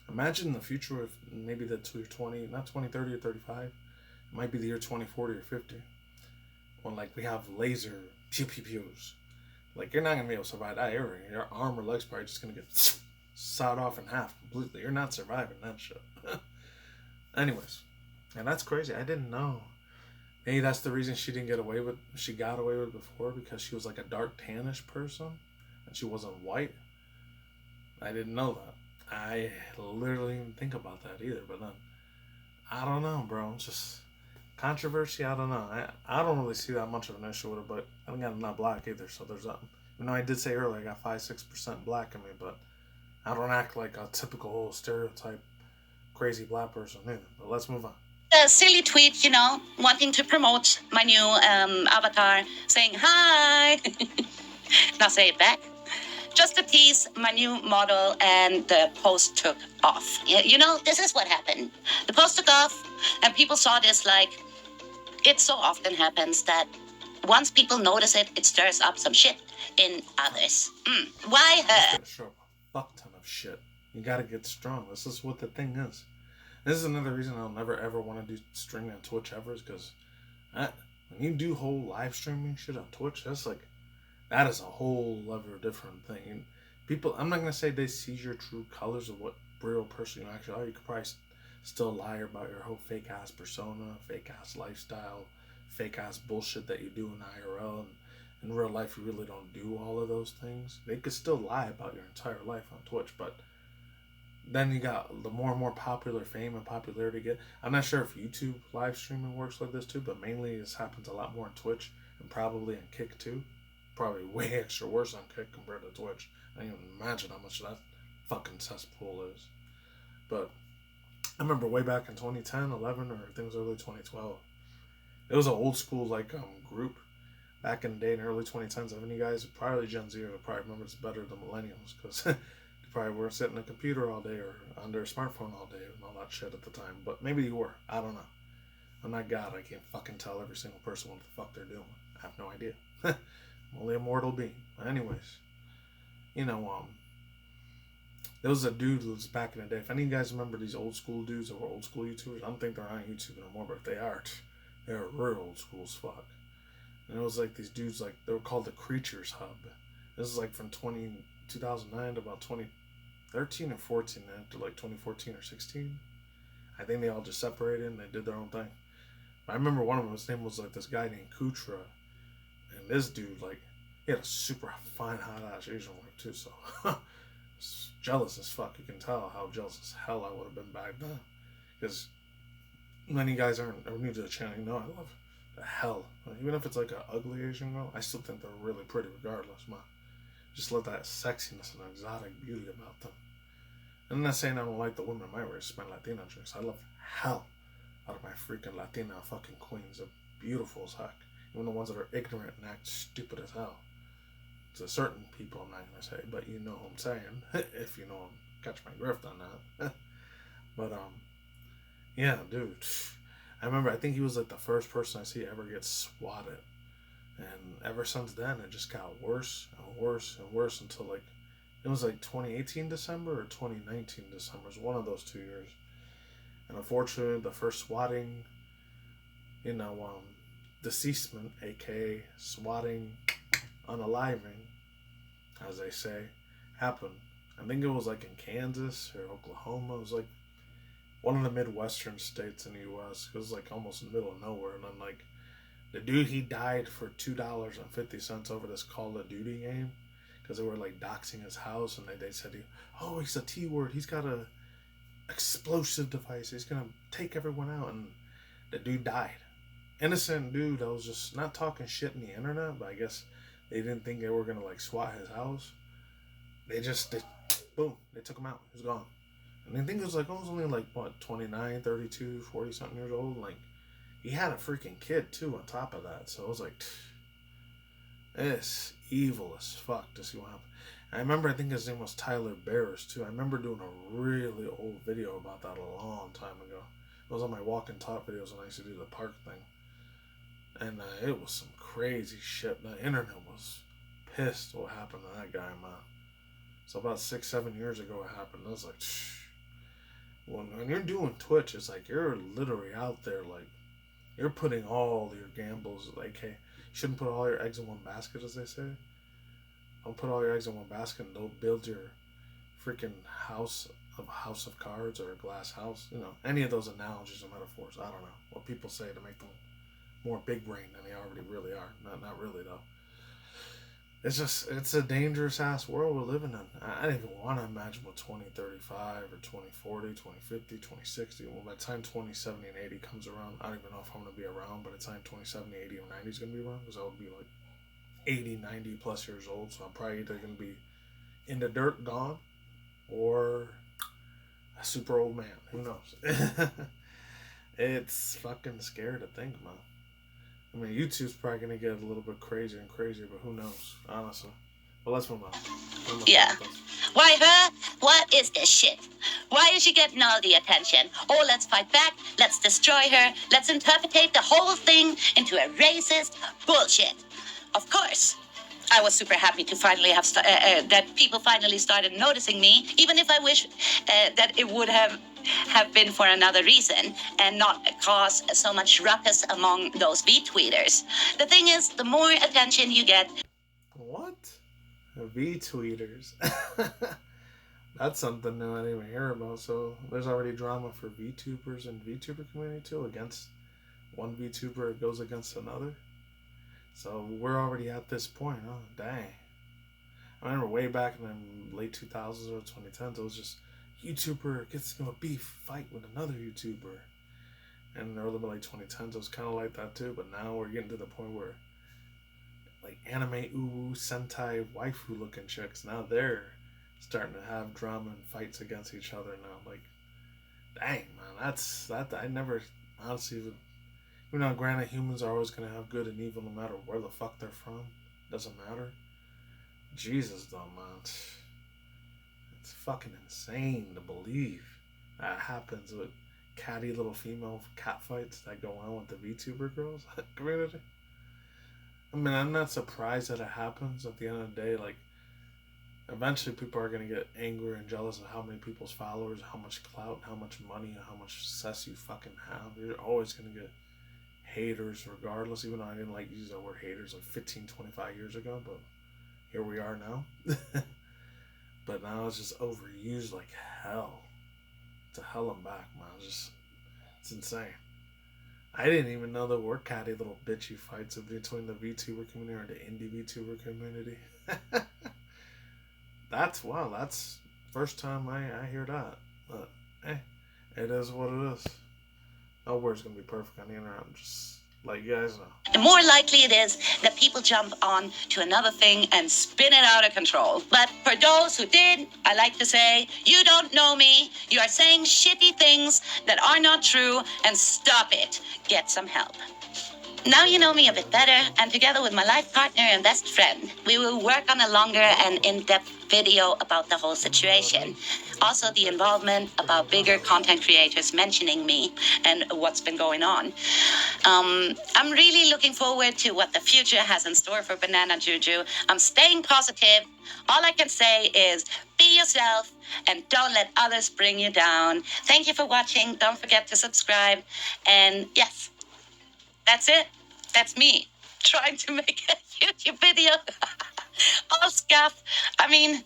Imagine the future of maybe the year 20, not 2030 or 35. It might be the year 2040 or 50. When like we have laser pew-pew-pews. Like you're not going to be able to survive that area. Your arm or leg's probably just going to get sawed off in half completely. You're not surviving that shit. Anyways. And that's crazy. I didn't know. Maybe that's the reason she got away with it before, because she was like a dark tannish person and she wasn't white. I didn't know that. I literally didn't think about that either, but then I don't know, bro. It's just controversy. I don't know. I don't really see that much of an issue with it, but I'm not black either, so there's that. You know, I did say earlier I got 5-6% black in me, but I don't act like a typical stereotype crazy black person either. But let's move on. A silly tweet, wanting to promote my new avatar, saying hi. Now say it back. Just to tease my new model, and the post took off. This is what happened. The post took off, and people saw this like it so often happens that once people notice it, it stirs up some shit in others. Why her? It's gonna show up a fuck ton of shit. You gotta get strong. This is what the thing is. This is another reason I'll never ever want to do streaming on Twitch ever, is because when you do whole live streaming shit on Twitch, that is a whole other different thing. And people, I'm not gonna say they see your true colors of what real person you actually are. You could probably still lie about your whole fake ass persona, fake ass lifestyle, fake ass bullshit that you do in IRL, and in real life you really don't do all of those things. They could still lie about your entire life on Twitch, but then you got the more and more popular fame and popularity get. I'm not sure if YouTube live streaming works like this too, but mainly this happens a lot more on Twitch and probably on Kick too. Probably way extra worse on Kick compared to Twitch. I can't even imagine how much that fucking cesspool is. But I remember way back in 2010, 11, or I think it was early 2012. It was an old school group back in the day in early 2010s. Any guys, probably Gen Z, would probably remember this better than millennials, because they probably weren't sitting at a computer all day or on their smartphone all day and all that shit at the time. But maybe you were. I don't know. I'm not God. I can't fucking tell every single person what the fuck they're doing. I have no idea. I'm only a mortal being. But anyways, there was a dude who was back in the day. If any of you guys remember these old school dudes or old school YouTubers, I don't think they're on YouTube anymore, but if they are, they're real old school as fuck. And it was like these dudes, they were called the Creatures Hub. This is like from 2009 to about 2013 or 14, to like 2014 or 16. I think they all just separated and they did their own thing. But I remember one of them, his name was like this guy named Kutra. And this dude, like, he had a super fine, hot ass Asian wife too, so jealous as fuck. You can tell how jealous as hell I would have been back then. Because many guys are new to the channel, you know I love the hell. Even if it's like an ugly Asian girl, I still think they're really pretty regardless, man. Just love that sexiness and exotic beauty about them. And I'm not saying I don't like the women of my race, my Latino chicks. I love hell out of my freaking Latina fucking queens. They're beautiful as heck. Even the ones that are ignorant and act stupid as hell. To certain people, I'm not gonna say, but you know what I'm saying. If you know, catch my grift on that. But yeah, dude. I remember, I think he was like the first person I see ever get swatted. And ever since then, it just got worse and worse and worse until like, it was like 2018 December or 2019 December. It was one of those 2 years. And unfortunately, the first swatting, deceasement, aka swatting, unaliving, as they say, happened. I think it was like in Kansas or Oklahoma. It was like one of the Midwestern states in the U.S. It was like almost in the middle of nowhere. And then like the dude, he died for $2.50 over this Call of Duty game because they were like doxing his house, and they said, he's a T-word. He's got a explosive device. He's gonna take everyone out, and the dude died. Innocent dude that was just not talking shit in the internet, but I guess they didn't think they were gonna like swat his house. Boom, they took him out. He was gone. And I think it was like, only like, what, 29, 32, 40 something years old. Like, he had a freaking kid too on top of that. So it was like, it's evil as fuck to see what happened. I remember, I think his name was Tyler Barris too. I remember doing a really old video about that a long time ago. It was on my walk and talk videos when I used to do the park thing. And it was some crazy shit. The internet was pissed what happened to that guy, man. So about 6-7 years ago it happened. I was like, when you're doing Twitch, it's like you're literally out there, like, you're putting all your gambles, like, hey, you shouldn't put all your eggs in one basket, as they say. Don't put all your eggs in one basket and don't build your freaking house of cards or a glass house. Any of those analogies or metaphors. I don't know what people say to make them more big brain than they already really are. Not really though. It's a dangerous ass world we're living in. I don't even want to imagine what 2035 or 2040, 2050, 2060. Well, by the time 2070 and 80 comes around, I don't even know if I'm going to be around by the time 2070, 80, or 90 is going to be around, because I would be like 80, 90 plus years old. So I'm probably either going to be in the dirt, gone, or a super old man. Who knows? It's fucking scary to think, man. I mean, YouTube's probably going to get a little bit crazier and crazier, but who knows, honestly. But let's move on. Yeah. Why her? What is this shit? Why is she getting all the attention? Oh, let's fight back. Let's destroy her. Let's interpretate the whole thing into a racist bullshit. Of course. I was super happy to finally have that people finally started noticing me, even if I wish that it would have been for another reason and not cause so much ruckus among those V-tweeters. The thing is, the more attention you get... What? V-tweeters? That's something new I didn't even hear about. So there's already drama for VTubers and VTuber community too, against one VTuber goes against another. So we're already at this point, huh? Dang. I remember way back in the late 2000s or 2010s, it was just YouTuber gets into a beef fight with another YouTuber. And in the early late 2010s, it was kind of like that too. But now we're getting to the point where, like, anime uwu sentai waifu looking chicks, now they're starting to have drama and fights against each other now. Like, dang, man, that I never honestly would. Granted, humans are always going to have good and evil no matter where the fuck they're from. Doesn't matter. Jesus, though, man. It's fucking insane to believe that happens with catty little female cat fights that go on with the VTuber girls community. I mean, I'm not surprised that it happens. At the end of the day, like, eventually people are going to get angry and jealous of how many people's followers, how much clout, how much money, how much success you fucking have. You're always going to get haters regardless, even though I didn't like use that word haters like 15, 25 years ago, but here we are now. But now it's just overused like hell. To hell and back, man. It's insane. I didn't even know there were catty little bitchy fights between the VTuber community or the indie VTuber community. Wow, that's first time I hear that. But it is what it is. No word's gonna be perfect on the internet. I'm just like you guys know. The more likely it is that people jump on to another thing and spin it out of control. But for those who did, I like to say, you don't know me. You are saying shitty things that are not true, and stop it. Get some help. Now you know me a bit better, and together with my life partner and best friend, we will work on a longer and in-depth video about the whole situation. Also the involvement about bigger content creators mentioning me and what's been going on. I'm really looking forward to what the future has in store for VtuberBananaJuju. I'm staying positive. All I can say is be yourself and don't let others bring you down. Thank you for watching. Don't forget to subscribe. And yes, that's it. That's me trying to make a YouTube video. All scuff. I mean,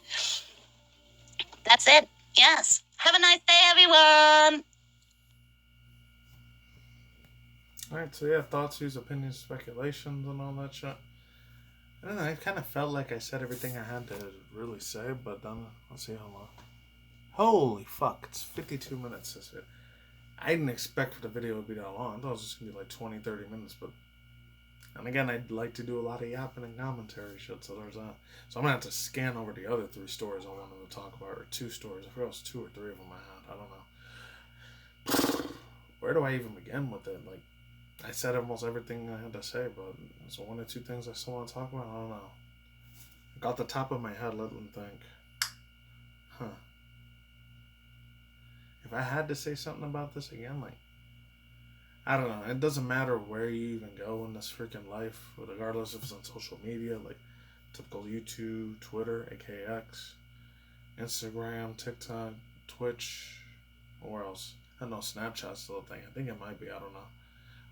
that's it. Yes. Have a nice day, everyone. Alright, so yeah, thoughts, views, opinions, speculations, and all that shit. I don't know, I kind of felt like I said everything I had to really say, but then, let's see how long. Holy fuck, it's 52 minutes this year. I didn't expect for the video to be that long. I thought it was just going to be like 20, 30 minutes, but... And again, I'd like to do a lot of yapping and commentary shit, so there's that. So I'm going to have to scan over the other 3 stories I wanted to talk about, or 2 stories. I forgot it was 2 or 3 of them I had. I don't know. Where do I even begin with it? Like, I said almost everything I had to say, but there's 1 or 2 things I still want to talk about. I don't know. I got the top of my head, let them think. Huh. If I had to say something about this again, like, I don't know. It doesn't matter where you even go in this freaking life, regardless if it's on social media, like typical YouTube, Twitter, aka X, Instagram, TikTok, Twitch, or else. I don't know, Snapchat's still a thing. I think it might be, I don't know.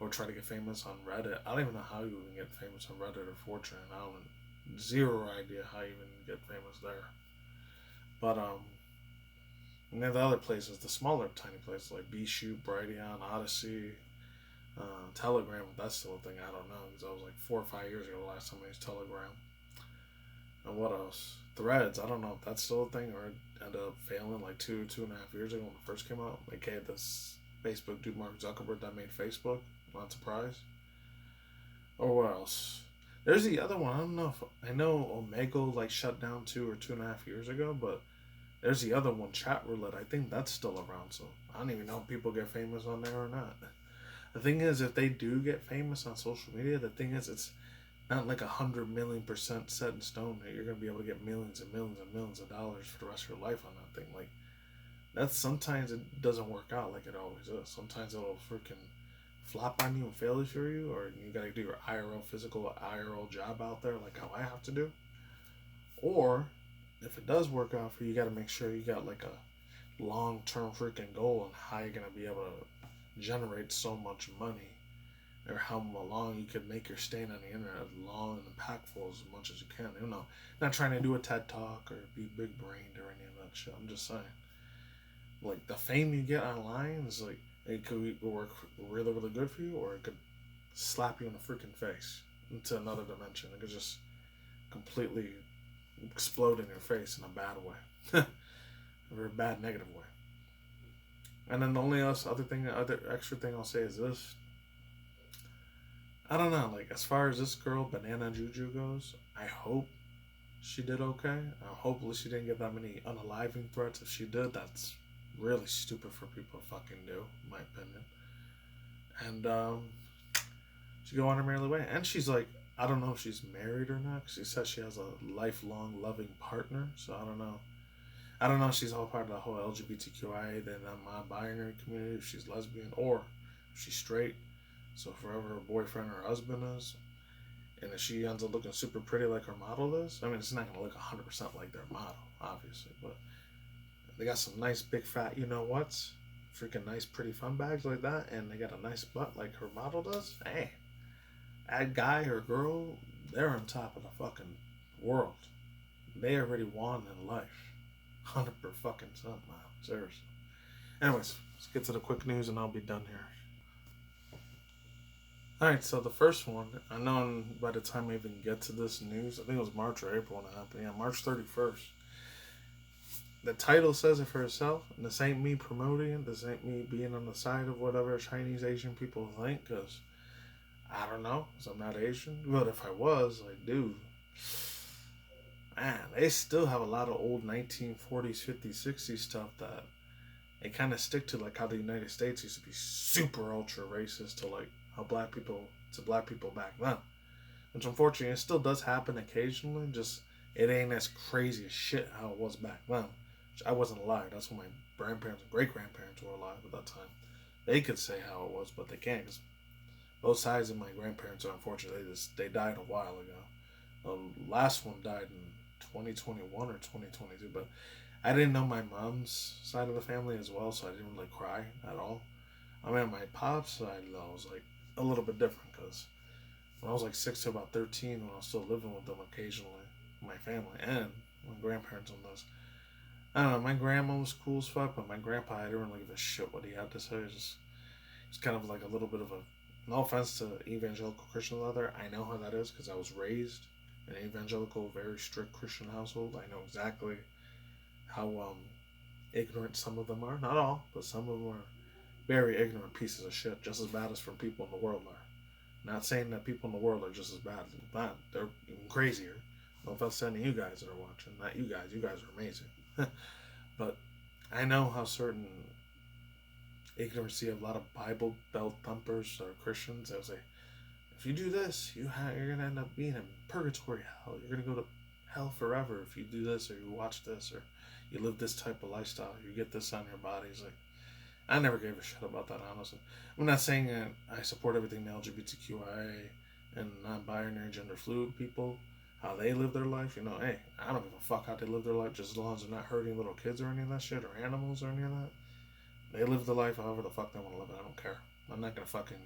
Or try to get famous on Reddit. I don't even know how you even get famous on Reddit or 4chan. I don't, zero idea how you even get famous there. But, and then the other places, the smaller, tiny places like BShoot, Brighteon, Odyssey, Telegram, that's still a thing. I don't know, because that was like 4 or 5 years ago the last time I used Telegram. And what else? Threads, I don't know if that's still a thing or it ended up failing like 2.5 years ago when it first came out. Like, hey, this Facebook dude Mark Zuckerberg that made Facebook. Not surprised. Or what else? There's the other one. I don't know if I know Omegle like shut down 2 or 2.5 years ago, but there's the other one, Chat Roulette. I think that's still around. So I don't even know if people get famous on there or not. The thing is, if they do get famous on social media, the thing is, it's not like 100 million% set in stone that you're gonna be able to get millions and millions and millions of dollars for the rest of your life on that thing. Like, that's sometimes it doesn't work out like it always is. Sometimes it'll freaking flop on you and fail for you, or you gotta do your physical IRL job out there like how I have to do. Or if it does work out for you, you gotta make sure you got like a long-term freaking goal on how you're gonna be able to generate so much money, or how long you can make your staying on the internet as long and impactful as much as you can. You know, not trying to do a TED talk or be big brained or any of that shit. I'm just saying, like, the fame you get online is like, it could work really, really good for you, or it could slap you in the freaking face into another dimension. It could just completely explode in your face in a bad way, a very bad negative way. And then the only other extra thing I'll say is this. I don't know, like, as far as this girl, VtuberBananaJuju, goes, I hope she did okay. Hopefully she didn't get that many unaliving threats. If she did, that's really stupid for people to fucking do, in my opinion. And, she go on her merry way. And she's like, I don't know if she's married or not, because she says she has a lifelong loving partner, so I don't know. I don't know if she's all part of the whole LGBTQIA, then non-binary community, if she's lesbian, or if she's straight. So forever her boyfriend or husband is. And if she ends up looking super pretty like her model is, I mean, it's not going to look 100% like their model, obviously. But they got some nice big fat you-know-whats. Freaking nice pretty fun bags like that. And they got a nice butt like her model does. Hey, that guy or girl, they're on top of the fucking world. they already won in life. 100%, man. Seriously. Anyways, let's get to the quick news and I'll be done here. Alright, so the first one, I know by the time I even get to this news, I think it was March or April when it happened. Yeah, March 31st. The title says it for itself, and this ain't me promoting it. This ain't me being on the side of whatever Chinese Asian people think, because I don't know, because I'm not Asian. But if I was, like, dude, man, they still have a lot of old 1940s, 50s, 60s stuff that they kind of stick to, like how the United States used to be super ultra racist to like how black people back then. Which unfortunately it still does happen occasionally, just it ain't as crazy as shit how it was back then. Which I wasn't alive. That's when my grandparents and great grandparents were alive at that time. They could say how it was, but they can't because both sides of my grandparents are unfortunately they died a while ago. The last one died in 2021 or 2022, but I didn't know my mom's side of the family as well, so I didn't really cry at all. I mean, on my pop's side, though, was like a little bit different because when I was like 6 to about 13, when I was still living with them occasionally, my family and my grandparents on this, I don't know, my grandma was cool as fuck, but my grandpa, I didn't really give a shit what he had to say. It's kind of like a little bit of a, no offense to evangelical Christians out there, I know how that is because I was raised in an evangelical, very strict Christian household. I know exactly how ignorant some of them are. Not all, but some of them are very ignorant pieces of shit, just as bad as from people in the world are. Not saying that people in the world are just as bad. They're even crazier. No offense to any of you guys that are watching. Not you guys. You guys are amazing. But I know how certain ignorancy of a lot of Bible belt thumpers or Christians, they'll say, if you do this, you're going to end up being in purgatory hell. You're going to go to hell forever if you do this or you watch this or you live this type of lifestyle. You get this on your body. It's like, I never gave a shit about that, honestly. I'm not saying that I support everything the LGBTQIA and non-binary gender fluid people, how they live their life. You know, hey, I don't give a fuck how they live their life, just as long as they're not hurting little kids or any of that shit, or animals or any of that. They live their life however the fuck they want to live it. I don't care. I'm not going to fucking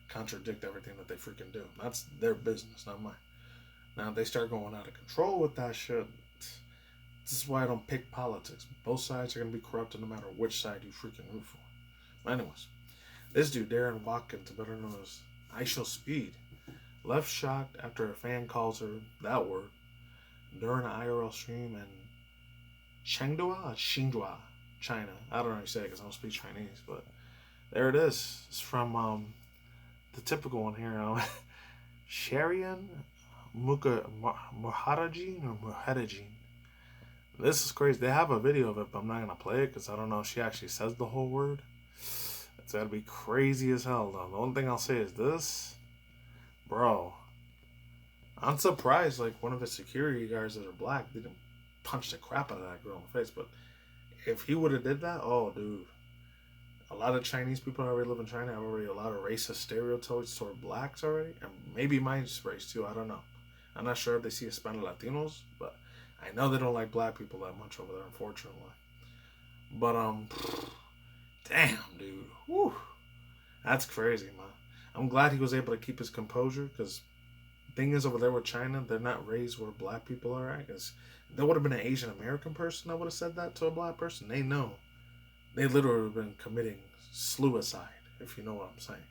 contradict everything that they freaking do. That's their business, not mine. Now, if they start going out of control with that shit, this is why I don't pick politics. Both sides are going to be corrupted no matter which side you freaking root for. But anyways, this dude, Darren Watkins, better known as I Shall Speed, left shocked after a fan calls her that word during an IRL stream in Xinhua, China. I don't know how you say it because I don't speak Chinese, but there it is. It's from the typical one here. Sharian Muharajin. This is crazy. They have a video of it, but I'm not going to play it because I don't know if she actually says the whole word. It's got to be crazy as hell, though. The only thing I'll say is this. Bro. I'm surprised, like, one of the security guards that are black didn't punch the crap out of that girl in the face. But if he would have did that, oh, dude. A lot of Chinese people already live in China have already a lot of racist stereotypes toward blacks already. And maybe mine's race, too. I don't know. I'm not sure if they see Hispanic Latinos, but I know they don't like black people that much over there, unfortunately. But, damn, dude. Whew. That's crazy, man. I'm glad he was able to keep his composure, because the thing is, over there with China, they're not raised where black people are at. Because there would have been an Asian American person that would have said that to a black person. They know. They literally would have been committing suicide, if you know what I'm saying.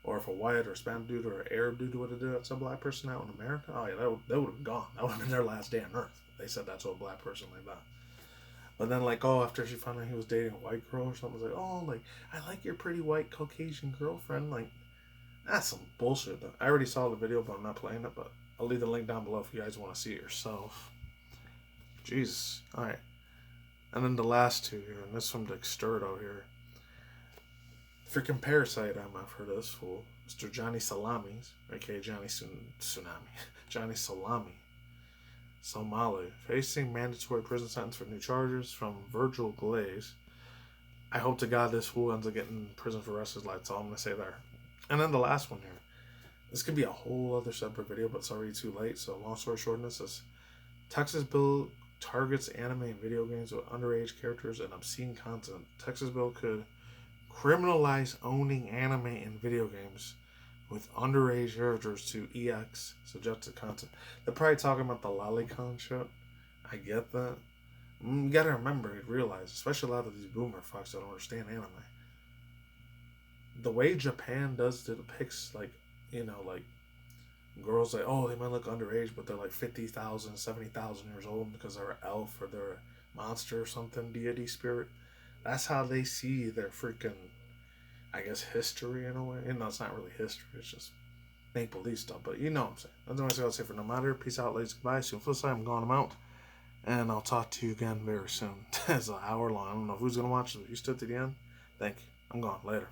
Or if a white or Spanish dude or an Arab dude would have done that to a black person out in America, oh yeah, they would have gone. That would have been their last day on earth. They said that to a black person like that. But then, like, oh, after she found out he was dating a white girl or something, like, oh, like, I like your pretty white Caucasian girlfriend. Like, that's some bullshit, though. I already saw the video, but I'm not playing it. But I'll leave the link down below if you guys want to see it yourself. Jesus. All right. And then the last two here, and this from Dexterdo here. Freaking Parasite, I've heard of this fool. Mr. Johnny Salamis, aka Johnny Tsunami. Johnny Salami. Somali. Facing mandatory prison sentence for new charges from Virgil Glaze. I hope to God this fool ends up getting in prison for the rest of his life. That's all I'm going to say there. And then the last one here. This could be a whole other separate video, but it's already too late. So long story short, this is Texas bill targets anime and video games with underage characters and obscene content. Texas bill could criminalize owning anime and video games with underage characters to EX suggested content. They're probably talking about the lolicon shit. I get that. You gotta remember, realize, especially a lot of these boomer fucks that don't understand anime. The way Japan does depicts, like, like girls, like, oh, they might look underage, but they're like 50,000, 70,000 years old because they're an elf or they're a monster or something, deity spirit. That's how they see their freaking, I guess, history in a way. And it's not really history, it's just make believe stuff, but you know what I'm saying. That's what I gotta say for no matter. Peace out, ladies. Goodbye. See you on the flip side. I'm going, I'm out. And I'll talk to you again very soon. It's an hour long. I don't know who's gonna watch it. If you stood to the end, thank you. I'm gone. Later.